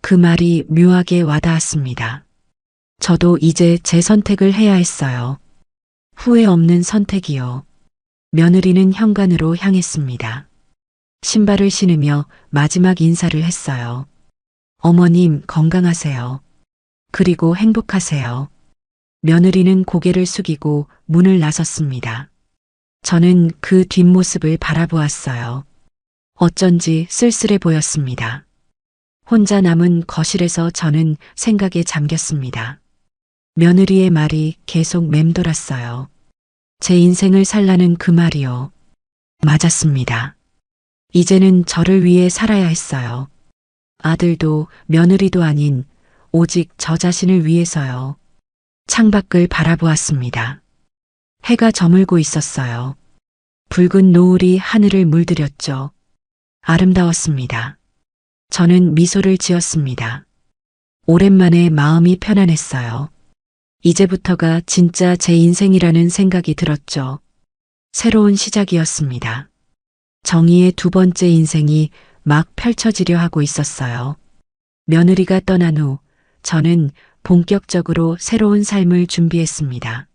그 말이 묘하게 와닿았습니다. 저도 이제 제 선택을 해야 했어요. 후회 없는 선택이요. 며느리는 현관으로 향했습니다. 신발을 신으며 마지막 인사를 했어요. 어머님 건강하세요. 그리고 행복하세요. 며느리는 고개를 숙이고 문을 나섰습니다. 저는 그 뒷모습을 바라보았어요. 어쩐지 쓸쓸해 보였습니다. 혼자 남은 거실에서 저는 생각에 잠겼습니다. 며느리의 말이 계속 맴돌았어요. 제 인생을 살라는 그 말이요. 맞았습니다. 이제는 저를 위해 살아야 했어요. 아들도 며느리도 아닌 오직 저 자신을 위해서요. 창밖을 바라보았습니다. 해가 저물고 있었어요. 붉은 노을이 하늘을 물들였죠. 아름다웠습니다. 저는 미소를 지었습니다. 오랜만에 마음이 편안했어요. 이제부터가 진짜 제 인생이라는 생각이 들었죠. 새로운 시작이었습니다. 정희의 두 번째 인생이 막 펼쳐지려 하고 있었어요. 며느리가 떠난 후 저는 본격적으로 새로운 삶을 준비했습니다.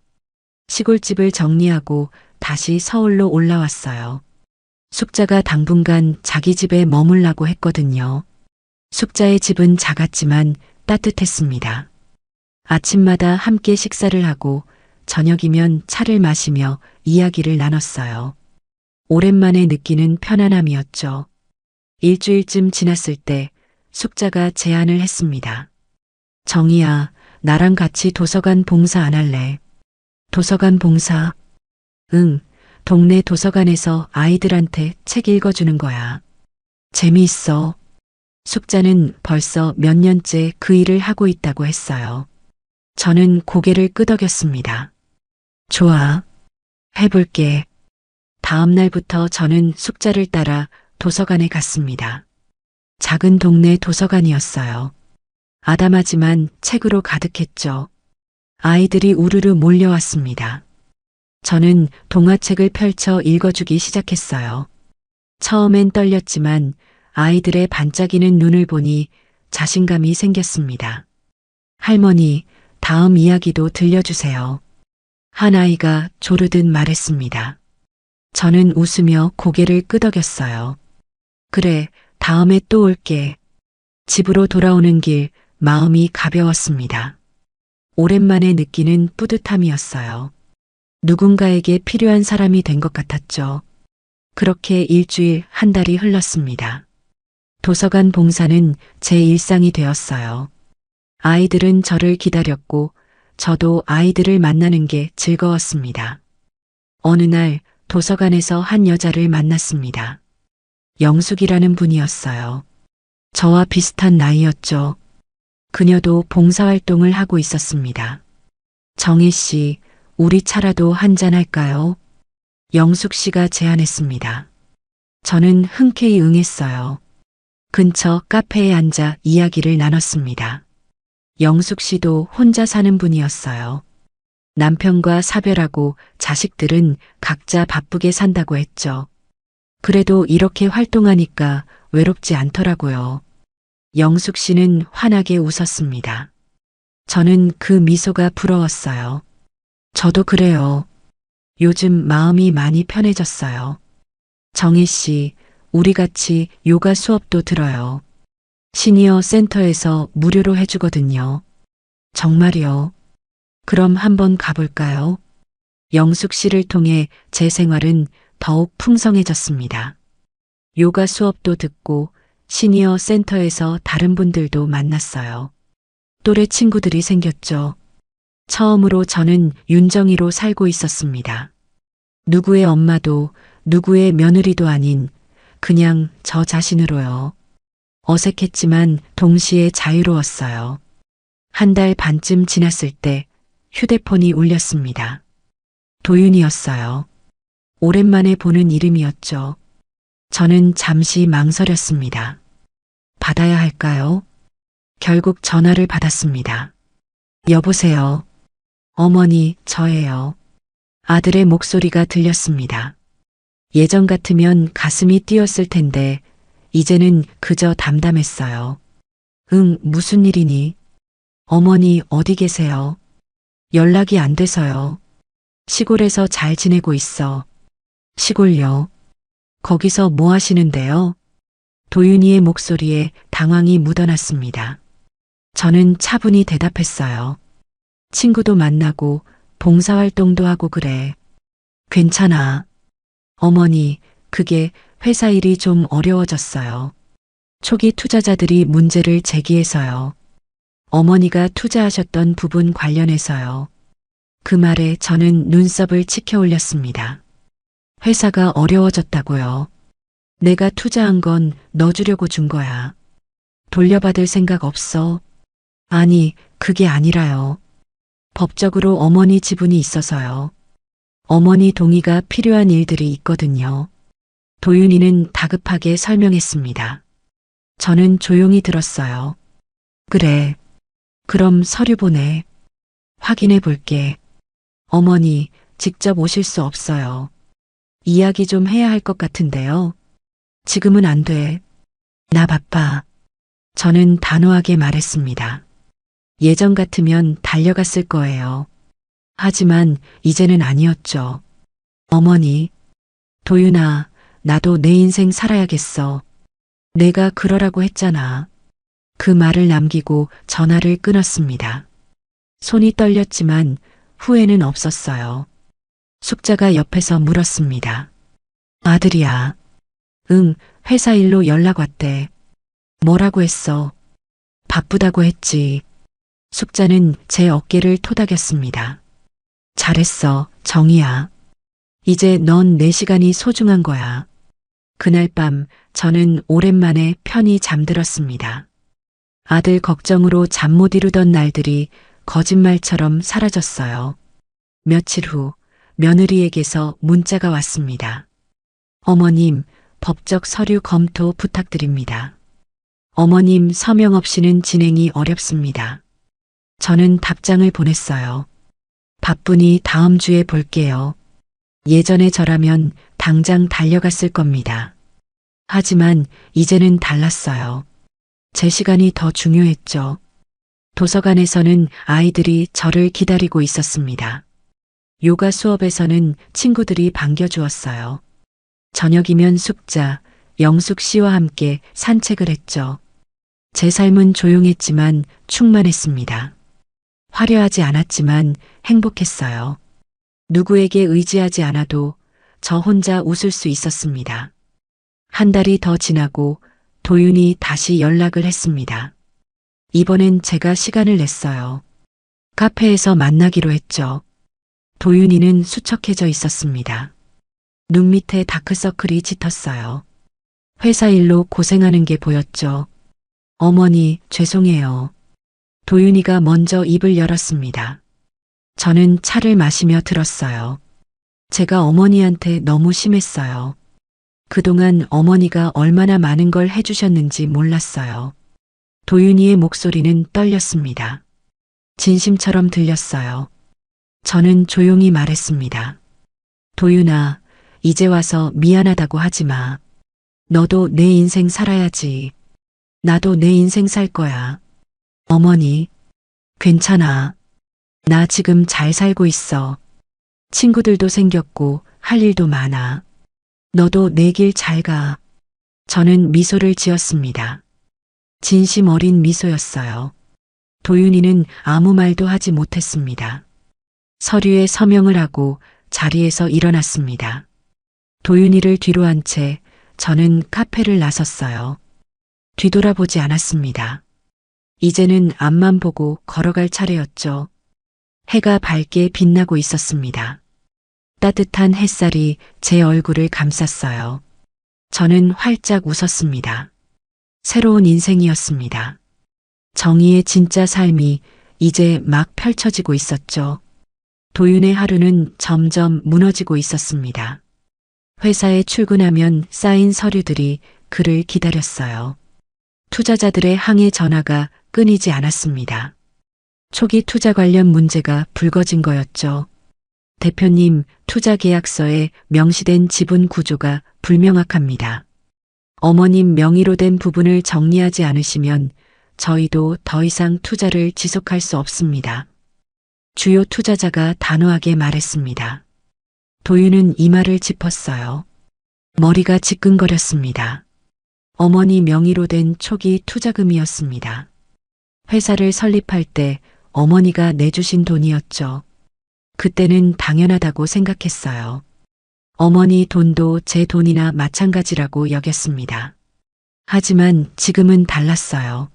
시골집을 정리하고 다시 서울로 올라왔어요. 숙자가 당분간 자기 집에 머물라고 했거든요. 숙자의 집은 작았지만 따뜻했습니다. 아침마다 함께 식사를 하고 저녁이면 차를 마시며 이야기를 나눴어요. 오랜만에 느끼는 편안함이었죠. 일주일쯤 지났을 때 숙자가 제안을 했습니다. 정희야, 나랑 같이 도서관 봉사 안 할래? 도서관 봉사? 응, 동네 도서관에서 아이들한테 책 읽어주는 거야. 재미있어. 숙자는 벌써 몇 년째 그 일을 하고 있다고 했어요. 저는 고개를 끄덕였습니다. 좋아. 해볼게. 다음 날부터 저는 숙자를 따라 도서관에 갔습니다. 작은 동네 도서관이었어요. 아담하지만 책으로 가득했죠. 아이들이 우르르 몰려왔습니다. 저는 동화책을 펼쳐 읽어주기 시작했어요. 처음엔 떨렸지만 아이들의 반짝이는 눈을 보니 자신감이 생겼습니다. 할머니, 다음 이야기도 들려주세요. 한 아이가 조르듯 말했습니다. 저는 웃으며 고개를 끄덕였어요. 그래, 다음에 또 올게. 집으로 돌아오는 길 마음이 가벼웠습니다. 오랜만에 느끼는 뿌듯함이었어요. 누군가에게 필요한 사람이 된 것 같았죠. 그렇게 일주일, 한 달이 흘렀습니다. 도서관 봉사는 제 일상이 되었어요. 아이들은 저를 기다렸고 저도 아이들을 만나는 게 즐거웠습니다. 어느 날 도서관에서 한 여자를 만났습니다. 영숙이라는 분이었어요. 저와 비슷한 나이였죠. 그녀도 봉사활동을 하고 있었습니다. 정혜 씨, 우리 차라도 한잔 할까요? 영숙 씨가 제안했습니다. 저는 흔쾌히 응했어요. 근처 카페에 앉아 이야기를 나눴습니다. 영숙 씨도 혼자 사는 분이었어요. 남편과 사별하고 자식들은 각자 바쁘게 산다고 했죠. 그래도 이렇게 활동하니까 외롭지 않더라고요. 영숙 씨는 환하게 웃었습니다. 저는 그 미소가 부러웠어요. 저도 그래요. 요즘 마음이 많이 편해졌어요. 정혜 씨, 우리 같이 요가 수업도 들어요. 시니어 센터에서 무료로 해주거든요. 정말요? 그럼 한번 가볼까요? 영숙 씨를 통해 제 생활은 더욱 풍성해졌습니다. 요가 수업도 듣고 시니어 센터에서 다른 분들도 만났어요. 또래 친구들이 생겼죠. 처음으로 저는 윤정이로 살고 있었습니다. 누구의 엄마도 누구의 며느리도 아닌 그냥 저 자신으로요. 어색했지만 동시에 자유로웠어요. 한 달 반쯤 지났을 때 휴대폰이 울렸습니다. 도윤이었어요. 오랜만에 보는 이름이었죠. 저는 잠시 망설였습니다. 받아야 할까요? 결국 전화를 받았습니다. 여보세요. 어머니, 저예요. 아들의 목소리가 들렸습니다. 예전 같으면 가슴이 뛰었을 텐데 이제는 그저 담담했어요. 응, 무슨 일이니? 어머니 어디 계세요? 연락이 안 돼서요. 시골에서 잘 지내고 있어. 시골요? 거기서 뭐 하시는데요? 도윤이의 목소리에 당황이 묻어났습니다. 저는 차분히 대답했어요. 친구도 만나고 봉사활동도 하고 그래. 괜찮아. 어머니, 그게 회사 일이 좀 어려워졌어요. 초기 투자자들이 문제를 제기해서요. 어머니가 투자하셨던 부분 관련해서요. 그 말에 저는 눈썹을 치켜 올렸습니다. 회사가 어려워졌다고요. 내가 투자한 건 넣어주려고 준 거야. 돌려받을 생각 없어? 아니, 그게 아니라요. 법적으로 어머니 지분이 있어서요. 어머니 동의가 필요한 일들이 있거든요. 도윤이는 다급하게 설명했습니다. 저는 조용히 들었어요. 그래. 그럼 서류 보내. 확인해 볼게. 어머니, 직접 오실 수 없어요. 이야기 좀 해야 할 것 같은데요. 지금은 안 돼. 나 바빠. 저는 단호하게 말했습니다. 예전 같으면 달려갔을 거예요. 하지만 이제는 아니었죠. 어머니, 도윤아, 나도 내 인생 살아야겠어. 내가 그러라고 했잖아. 그 말을 남기고 전화를 끊었습니다. 손이 떨렸지만 후회는 없었어요. 숙자가 옆에서 물었습니다. 아들이야. 응, 회사 일로 연락 왔대. 뭐라고 했어? 바쁘다고 했지. 숙자는 제 어깨를 토닥였습니다. 잘했어, 정희야. 이제 넌 내 시간이 소중한 거야. 그날 밤 저는 오랜만에 편히 잠들었습니다. 아들 걱정으로 잠 못 이루던 날들이 거짓말처럼 사라졌어요. 며칠 후 며느리에게서 문자가 왔습니다. 어머님, 법적 서류 검토 부탁드립니다. 어머님 서명 없이는 진행이 어렵습니다. 저는 답장을 보냈어요. 바쁘니 다음 주에 볼게요. 예전에 저라면 당장 달려갔을 겁니다. 하지만 이제는 달랐어요. 제 시간이 더 중요했죠. 도서관에서는 아이들이 저를 기다리고 있었습니다. 요가 수업에서는 친구들이 반겨주었어요. 저녁이면 숙자, 영숙 씨와 함께 산책을 했죠. 제 삶은 조용했지만 충만했습니다. 화려하지 않았지만 행복했어요. 누구에게 의지하지 않아도 저 혼자 웃을 수 있었습니다. 한 달이 더 지나고 도윤이 다시 연락을 했습니다. 이번엔 제가 시간을 냈어요. 카페에서 만나기로 했죠. 도윤이는 수척해져 있었습니다. 눈 밑에 다크서클이 짙었어요. 회사 일로 고생하는 게 보였죠. 어머니, 죄송해요. 도윤이가 먼저 입을 열었습니다. 저는 차를 마시며 들었어요. 제가 어머니한테 너무 심했어요. 그동안 어머니가 얼마나 많은 걸 해주셨는지 몰랐어요. 도윤이의 목소리는 떨렸습니다. 진심처럼 들렸어요. 저는 조용히 말했습니다. 도윤아, 이제 와서 미안하다고 하지 마. 너도 내 인생 살아야지. 나도 내 인생 살 거야. 어머니, 괜찮아. 나 지금 잘 살고 있어. 친구들도 생겼고 할 일도 많아. 너도 내 길 잘 가. 저는 미소를 지었습니다. 진심 어린 미소였어요. 도윤이는 아무 말도 하지 못했습니다. 서류에 서명을 하고 자리에서 일어났습니다. 도윤이를 뒤로 한 채 저는 카페를 나섰어요. 뒤돌아보지 않았습니다. 이제는 앞만 보고 걸어갈 차례였죠. 해가 밝게 빛나고 있었습니다. 따뜻한 햇살이 제 얼굴을 감쌌어요. 저는 활짝 웃었습니다. 새로운 인생이었습니다. 정희의 진짜 삶이 이제 막 펼쳐지고 있었죠. 도윤의 하루는 점점 무너지고 있었습니다. 회사에 출근하면 쌓인 서류들이 그를 기다렸어요. 투자자들의 항해 전화가 끊이지 않았습니다. 초기 투자 관련 문제가 불거진 거였죠. 대표님, 투자 계약서에 명시된 지분 구조가 불명확합니다. 어머님 명의로 된 부분을 정리하지 않으시면 저희도 더 이상 투자를 지속할 수 없습니다. 주요 투자자가 단호하게 말했습니다. 도윤은 이마를 짚었어요. 머리가 지끈거렸습니다. 어머니 명의로 된 초기 투자금이었습니다. 회사를 설립할 때 어머니가 내주신 돈이었죠. 그때는 당연하다고 생각했어요. 어머니 돈도 제 돈이나 마찬가지라고 여겼습니다. 하지만 지금은 달랐어요.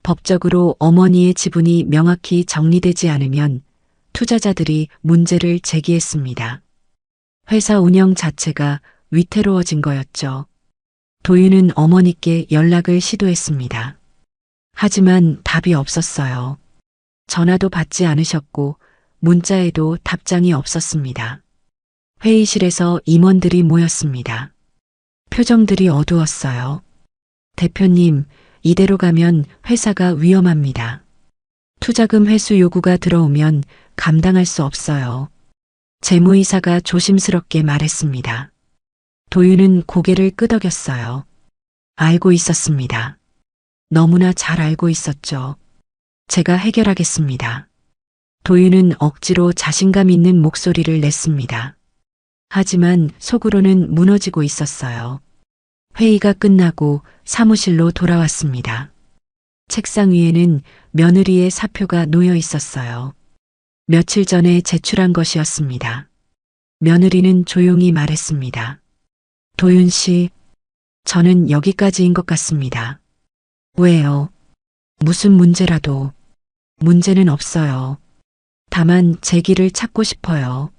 법적으로 어머니의 지분이 명확히 정리되지 않으면 투자자들이 문제를 제기했습니다. 회사 운영 자체가 위태로워진 거였죠. 도윤은 어머니께 연락을 시도했습니다. 하지만 답이 없었어요. 전화도 받지 않으셨고 문자에도 답장이 없었습니다. 회의실에서 임원들이 모였습니다. 표정들이 어두웠어요. 대표님, 이대로 가면 회사가 위험합니다. 투자금 회수 요구가 들어오면 감당할 수 없어요. 재무이사가 조심스럽게 말했습니다. 도윤은 고개를 끄덕였어요. 알고 있었습니다. 너무나 잘 알고 있었죠. 제가 해결하겠습니다. 도윤은 억지로 자신감 있는 목소리를 냈습니다. 하지만 속으로는 무너지고 있었어요. 회의가 끝나고 사무실로 돌아왔습니다. 책상 위에는 며느리의 사표가 놓여 있었어요. 며칠 전에 제출한 것이었습니다. 며느리는 조용히 말했습니다. 도윤 씨, 저는 여기까지인 것 같습니다. 왜요? 무슨 문제라도. 문제는 없어요. 다만 제 길을 찾고 싶어요.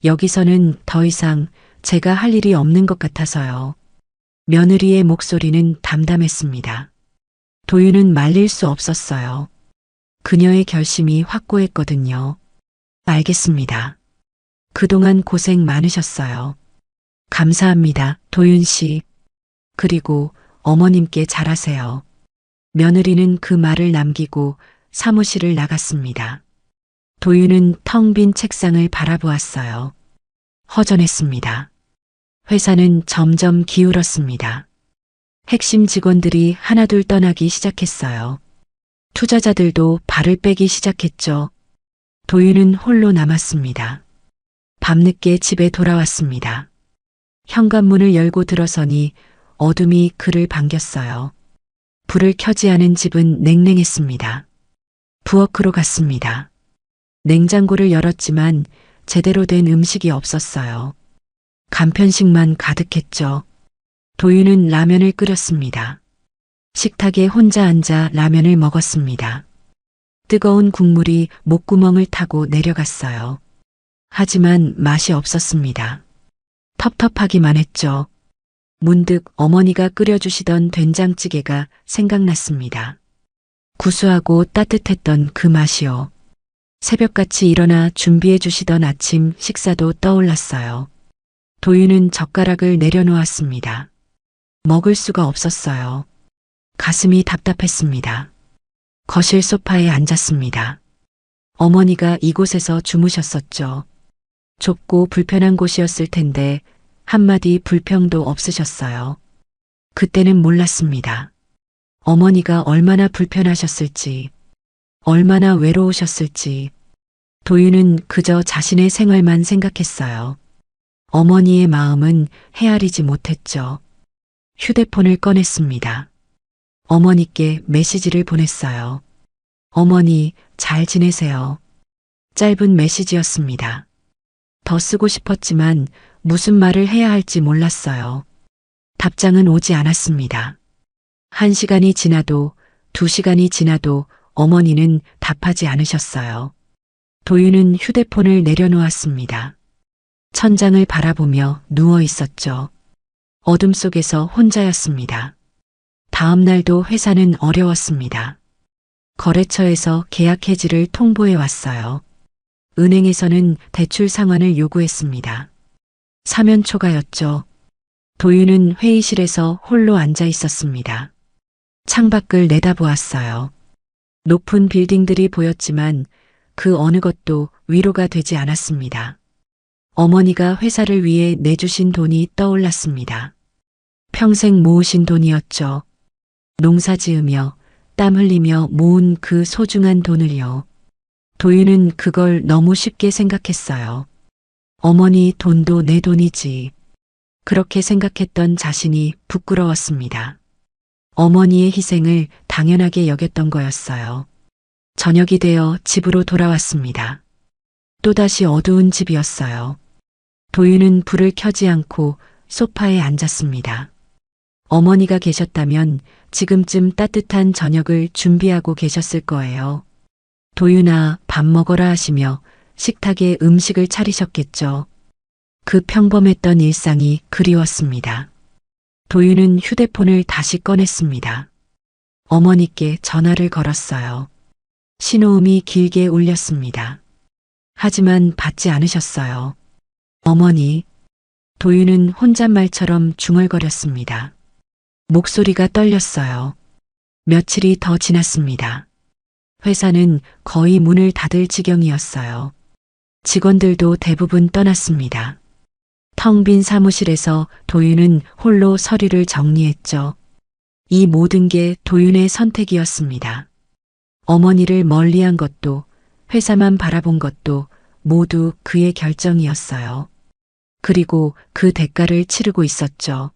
여기서는 더 이상 제가 할 일이 없는 것 같아서요. 며느리의 목소리는 담담했습니다. 도윤은 말릴 수 없었어요. 그녀의 결심이 확고했거든요. 알겠습니다. 그동안 고생 많으셨어요. 감사합니다, 도윤 씨. 그리고 어머님께 잘하세요. 며느리는 그 말을 남기고 사무실을 나갔습니다. 도윤은 텅 빈 책상을 바라보았어요. 허전했습니다. 회사는 점점 기울었습니다. 핵심 직원들이 하나둘 떠나기 시작했어요. 투자자들도 발을 빼기 시작했죠. 도윤은 홀로 남았습니다. 밤늦게 집에 돌아왔습니다. 현관문을 열고 들어서니 어둠이 그를 반겼어요. 불을 켜지 않은 집은 냉랭했습니다. 부엌으로 갔습니다. 냉장고를 열었지만 제대로 된 음식이 없었어요. 간편식만 가득했죠. 도윤은 라면을 끓였습니다. 식탁에 혼자 앉아 라면을 먹었습니다. 뜨거운 국물이 목구멍을 타고 내려갔어요. 하지만 맛이 없었습니다. 텁텁하기만 했죠. 문득 어머니가 끓여주시던 된장찌개가 생각났습니다. 구수하고 따뜻했던 그 맛이요. 새벽같이 일어나 준비해 주시던 아침 식사도 떠올랐어요. 도윤은 젓가락을 내려놓았습니다. 먹을 수가 없었어요. 가슴이 답답했습니다. 거실 소파에 앉았습니다. 어머니가 이곳에서 주무셨었죠. 좁고 불편한 곳이었을 텐데 한마디 불평도 없으셨어요. 그때는 몰랐습니다. 어머니가 얼마나 불편하셨을지, 얼마나 외로우셨을지. 도윤은 그저 자신의 생활만 생각했어요. 어머니의 마음은 헤아리지 못했죠. 휴대폰을 꺼냈습니다. 어머니께 메시지를 보냈어요. 어머니, 잘 지내세요. 짧은 메시지였습니다. 더 쓰고 싶었지만 무슨 말을 해야 할지 몰랐어요. 답장은 오지 않았습니다. 1시간이 지나도 2시간이 지나도 어머니는 답하지 않으셨어요. 도윤은 휴대폰을 내려놓았습니다. 천장을 바라보며 누워 있었죠. 어둠 속에서 혼자였습니다. 다음 날도 회사는 어려웠습니다. 거래처에서 계약 해지를 통보해 왔어요. 은행에서는 대출 상환을 요구했습니다. 사면 초과였죠. 도윤은 회의실에서 홀로 앉아 있었습니다. 창밖을 내다보았어요. 높은 빌딩들이 보였지만 그 어느 것도 위로가 되지 않았습니다. 어머니가 회사를 위해 내주신 돈이 떠올랐습니다. 평생 모으신 돈이었죠. 농사 지으며 땀 흘리며 모은 그 소중한 돈을요. 도윤은 그걸 너무 쉽게 생각했어요. 어머니 돈도 내 돈이지. 그렇게 생각했던 자신이 부끄러웠습니다. 어머니의 희생을 당연하게 여겼던 거였어요. 저녁이 되어 집으로 돌아왔습니다. 또다시 어두운 집이었어요. 도윤은 불을 켜지 않고 소파에 앉았습니다. 어머니가 계셨다면 지금쯤 따뜻한 저녁을 준비하고 계셨을 거예요. 도윤아, 밥 먹어라 하시며 식탁에 음식을 차리셨겠죠. 그 평범했던 일상이 그리웠습니다. 도윤은 휴대폰을 다시 꺼냈습니다. 어머니께 전화를 걸었어요. 신호음이 길게 울렸습니다. 하지만 받지 않으셨어요. 어머니, 도윤은 혼잣말처럼 중얼거렸습니다. 목소리가 떨렸어요. 며칠이 더 지났습니다. 회사는 거의 문을 닫을 지경이었어요. 직원들도 대부분 떠났습니다. 텅 빈 사무실에서 도윤은 홀로 서류를 정리했죠. 이 모든 게 도윤의 선택이었습니다. 어머니를 멀리한 것도, 회사만 바라본 것도 모두 그의 결정이었어요. 그리고 그 대가를 치르고 있었죠.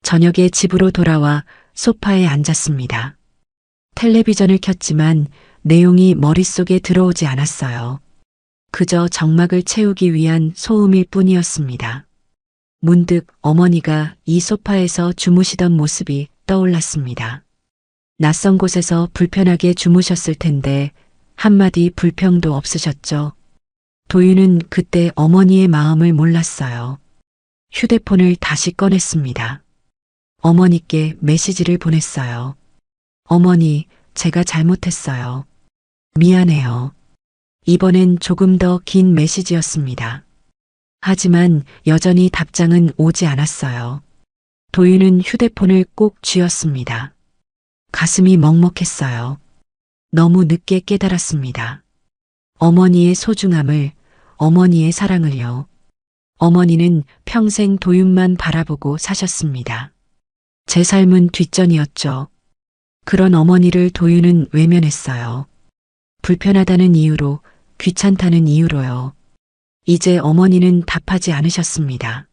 저녁에 집으로 돌아와 소파에 앉았습니다. 텔레비전을 켰지만 내용이 머릿속에 들어오지 않았어요. 그저 정막을 채우기 위한 소음일 뿐이었습니다. 문득 어머니가 이 소파에서 주무시던 모습이 떠올랐습니다. 낯선 곳에서 불편하게 주무셨을 텐데 한마디 불평도 없으셨죠. 도윤은 그때 어머니의 마음을 몰랐어요. 휴대폰을 다시 꺼냈습니다. 어머니께 메시지를 보냈어요. 어머니, 제가 잘못했어요. 미안해요. 이번엔 조금 더 긴 메시지였습니다. 하지만 여전히 답장은 오지 않았어요. 도윤은 휴대폰을 꼭 쥐었습니다. 가슴이 먹먹했어요. 너무 늦게 깨달았습니다. 어머니의 소중함을, 어머니의 사랑을요. 어머니는 평생 도윤만 바라보고 사셨습니다. 제 삶은 뒷전이었죠. 그런 어머니를 도윤은 외면했어요. 불편하다는 이유로, 귀찮다는 이유로요. 이제 어머니는 답하지 않으셨습니다.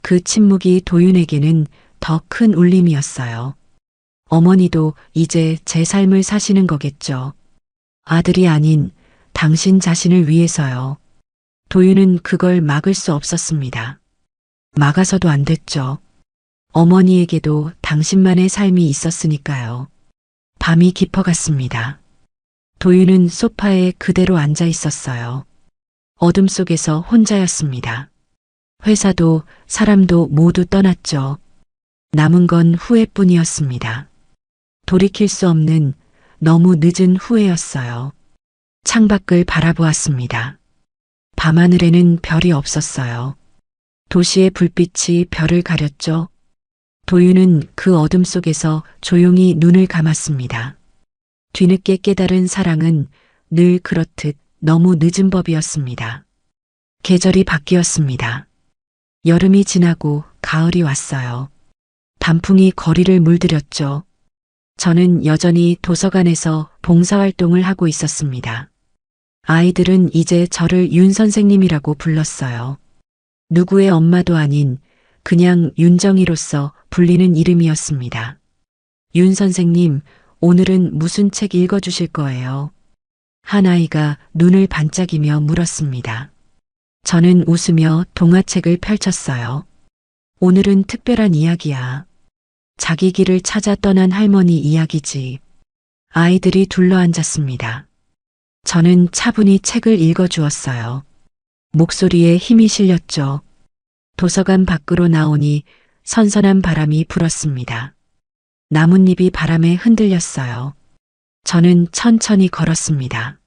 그 침묵이 도윤에게는 더 큰 울림이었어요. 어머니도 이제 제 삶을 사시는 거겠죠. 아들이 아닌 당신 자신을 위해서요. 도윤은 그걸 막을 수 없었습니다. 막아서도 안 됐죠. 어머니에게도 당신만의 삶이 있었으니까요. 밤이 깊어갔습니다. 도윤은 소파에 그대로 앉아 있었어요. 어둠 속에서 혼자였습니다. 회사도 사람도 모두 떠났죠. 남은 건 후회뿐이었습니다. 돌이킬 수 없는 너무 늦은 후회였어요. 창밖을 바라보았습니다. 밤하늘에는 별이 없었어요. 도시의 불빛이 별을 가렸죠. 도윤은 그 어둠 속에서 조용히 눈을 감았습니다. 뒤늦게 깨달은 사랑은 늘 그렇듯 너무 늦은 법이었습니다. 계절이 바뀌었습니다. 여름이 지나고 가을이 왔어요. 단풍이 거리를 물들였죠. 저는 여전히 도서관에서 봉사활동을 하고 있었습니다. 아이들은 이제 저를 윤 선생님이라고 불렀어요. 누구의 엄마도 아닌 그냥 윤정이로서 불리는 이름이었습니다. 윤 선생님, 오늘은 무슨 책 읽어주실 거예요? 한 아이가 눈을 반짝이며 물었습니다. 저는 웃으며 동화책을 펼쳤어요. 오늘은 특별한 이야기야. 자기 길을 찾아 떠난 할머니 이야기지. 아이들이 둘러앉았습니다. 저는 차분히 책을 읽어주었어요. 목소리에 힘이 실렸죠. 도서관 밖으로 나오니 선선한 바람이 불었습니다. 나뭇잎이 바람에 흔들렸어요. 저는 천천히 걸었습니다.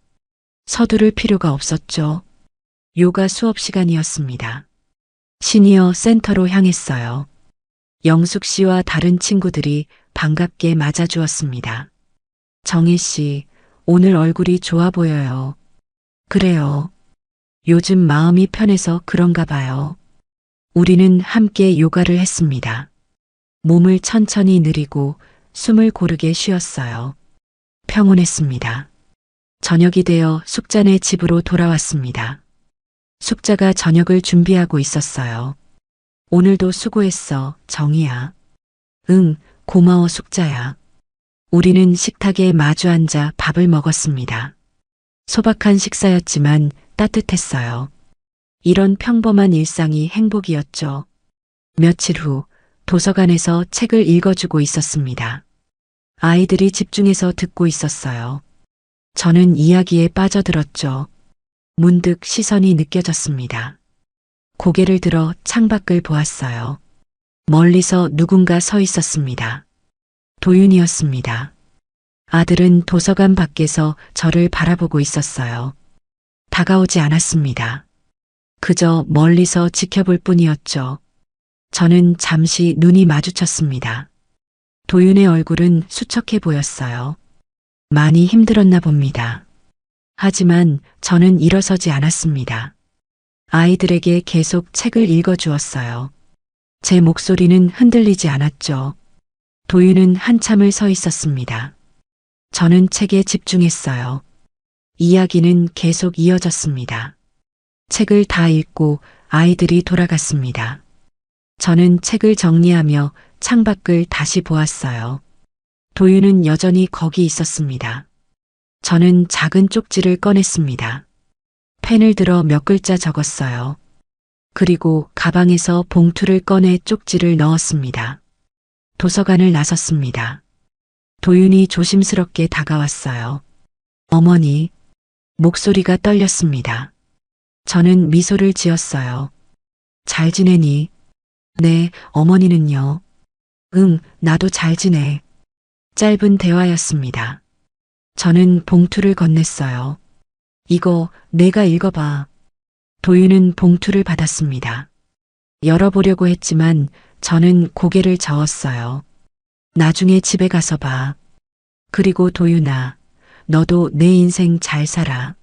서두를 필요가 없었죠. 요가 수업 시간이었습니다. 시니어 센터로 향했어요. 영숙 씨와 다른 친구들이 반갑게 맞아주었습니다. 정희 씨, 오늘 얼굴이 좋아 보여요. 그래요. 요즘 마음이 편해서 그런가 봐요. 우리는 함께 요가를 했습니다. 몸을 천천히 느리고 숨을 고르게 쉬었어요. 평온했습니다. 저녁이 되어 숙자네 집으로 돌아왔습니다. 숙자가 저녁을 준비하고 있었어요. 오늘도 수고했어, 정희야. 응, 고마워, 숙자야. 우리는 식탁에 마주 앉아 밥을 먹었습니다. 소박한 식사였지만 따뜻했어요. 이런 평범한 일상이 행복이었죠. 며칠 후 도서관에서 책을 읽어주고 있었습니다. 아이들이 집중해서 듣고 있었어요. 저는 이야기에 빠져들었죠. 문득 시선이 느껴졌습니다. 고개를 들어 창밖을 보았어요. 멀리서 누군가 서 있었습니다. 도윤이었습니다. 아들은 도서관 밖에서 저를 바라보고 있었어요. 다가오지 않았습니다. 그저 멀리서 지켜볼 뿐이었죠. 저는 잠시 눈이 마주쳤습니다. 도윤의 얼굴은 수척해 보였어요. 많이 힘들었나 봅니다. 하지만 저는 일어서지 않았습니다. 아이들에게 계속 책을 읽어주었어요. 제 목소리는 흔들리지 않았죠. 도윤은 한참을 서 있었습니다. 저는 책에 집중했어요. 이야기는 계속 이어졌습니다. 책을 다 읽고 아이들이 돌아갔습니다. 저는 책을 정리하며 창밖을 다시 보았어요. 도윤은 여전히 거기 있었습니다. 저는 작은 쪽지를 꺼냈습니다. 펜을 들어 몇 글자 적었어요. 그리고 가방에서 봉투를 꺼내 쪽지를 넣었습니다. 도서관을 나섰습니다. 도윤이 조심스럽게 다가왔어요. 어머니, 목소리가 떨렸습니다. 저는 미소를 지었어요. 잘 지내니? 네, 어머니는요? 응, 나도 잘 지내. 짧은 대화였습니다. 저는 봉투를 건넸어요. 이거 내가 읽어봐. 도윤은 봉투를 받았습니다. 열어보려고 했지만 저는 고개를 저었어요. 나중에 집에 가서 봐. 그리고 도윤아, 너도 내 인생 잘 살아.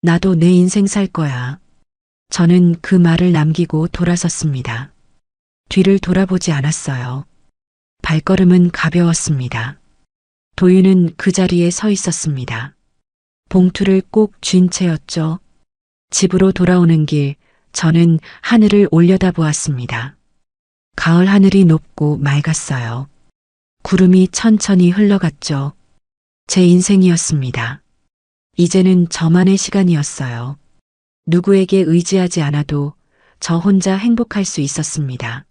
나도 내 인생 살 거야. 저는 그 말을 남기고 돌아섰습니다. 뒤를 돌아보지 않았어요. 발걸음은 가벼웠습니다. 도윤은 그 자리에 서 있었습니다. 봉투를 꼭 쥔 채였죠. 집으로 돌아오는 길, 저는 하늘을 올려다보았습니다. 가을 하늘이 높고 맑았어요. 구름이 천천히 흘러갔죠. 제 인생이었습니다. 이제는 저만의 시간이었어요. 누구에게 의지하지 않아도 저 혼자 행복할 수 있었습니다.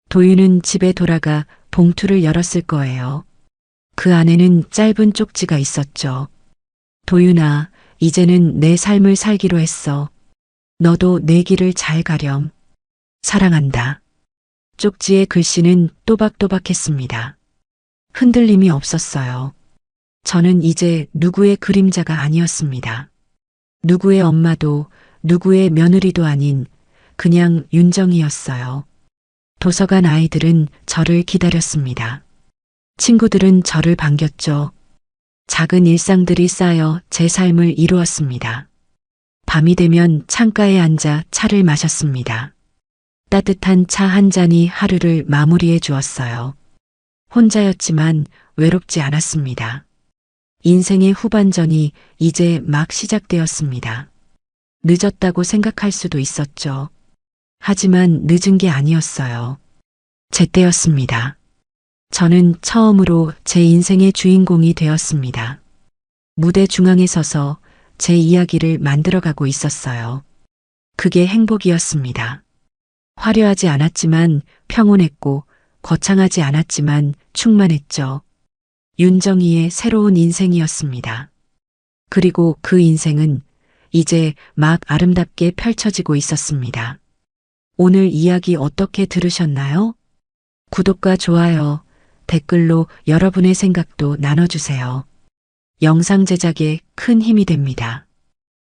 도윤은 집에 돌아가 봉투를 열었을 거예요. 그 안에는 짧은 쪽지가 있었죠. 도윤아, 이제는 내 삶을 살기로 했어. 너도 내 길을 잘 가렴. 사랑한다. 쪽지의 글씨는 또박또박했습니다. 흔들림이 없었어요. 저는 이제 누구의 그림자가 아니었습니다. 누구의 엄마도 누구의 며느리도 아닌 그냥 윤정이었어요. 도서관 아이들은 저를 기다렸습니다. 친구들은 저를 반겼죠. 작은 일상들이 쌓여 제 삶을 이루었습니다. 밤이 되면 창가에 앉아 차를 마셨습니다. 따뜻한 차 한 잔이 하루를 마무리해 주었어요. 혼자였지만 외롭지 않았습니다. 인생의 후반전이 이제 막 시작되었습니다. 늦었다고 생각할 수도 있었죠. 하지만 늦은 게 아니었어요. 제 때였습니다. 저는 처음으로 제 인생의 주인공이 되었습니다. 무대 중앙에 서서 제 이야기를 만들어가고 있었어요. 그게 행복이었습니다. 화려하지 않았지만 평온했고 거창하지 않았지만 충만했죠. 윤정이의 새로운 인생이었습니다. 그리고 그 인생은 이제 막 아름답게 펼쳐지고 있었습니다. 오늘 이야기 어떻게 들으셨나요? 구독과 좋아요, 댓글로 여러분의 생각도 나눠주세요. 영상 제작에 큰 힘이 됩니다.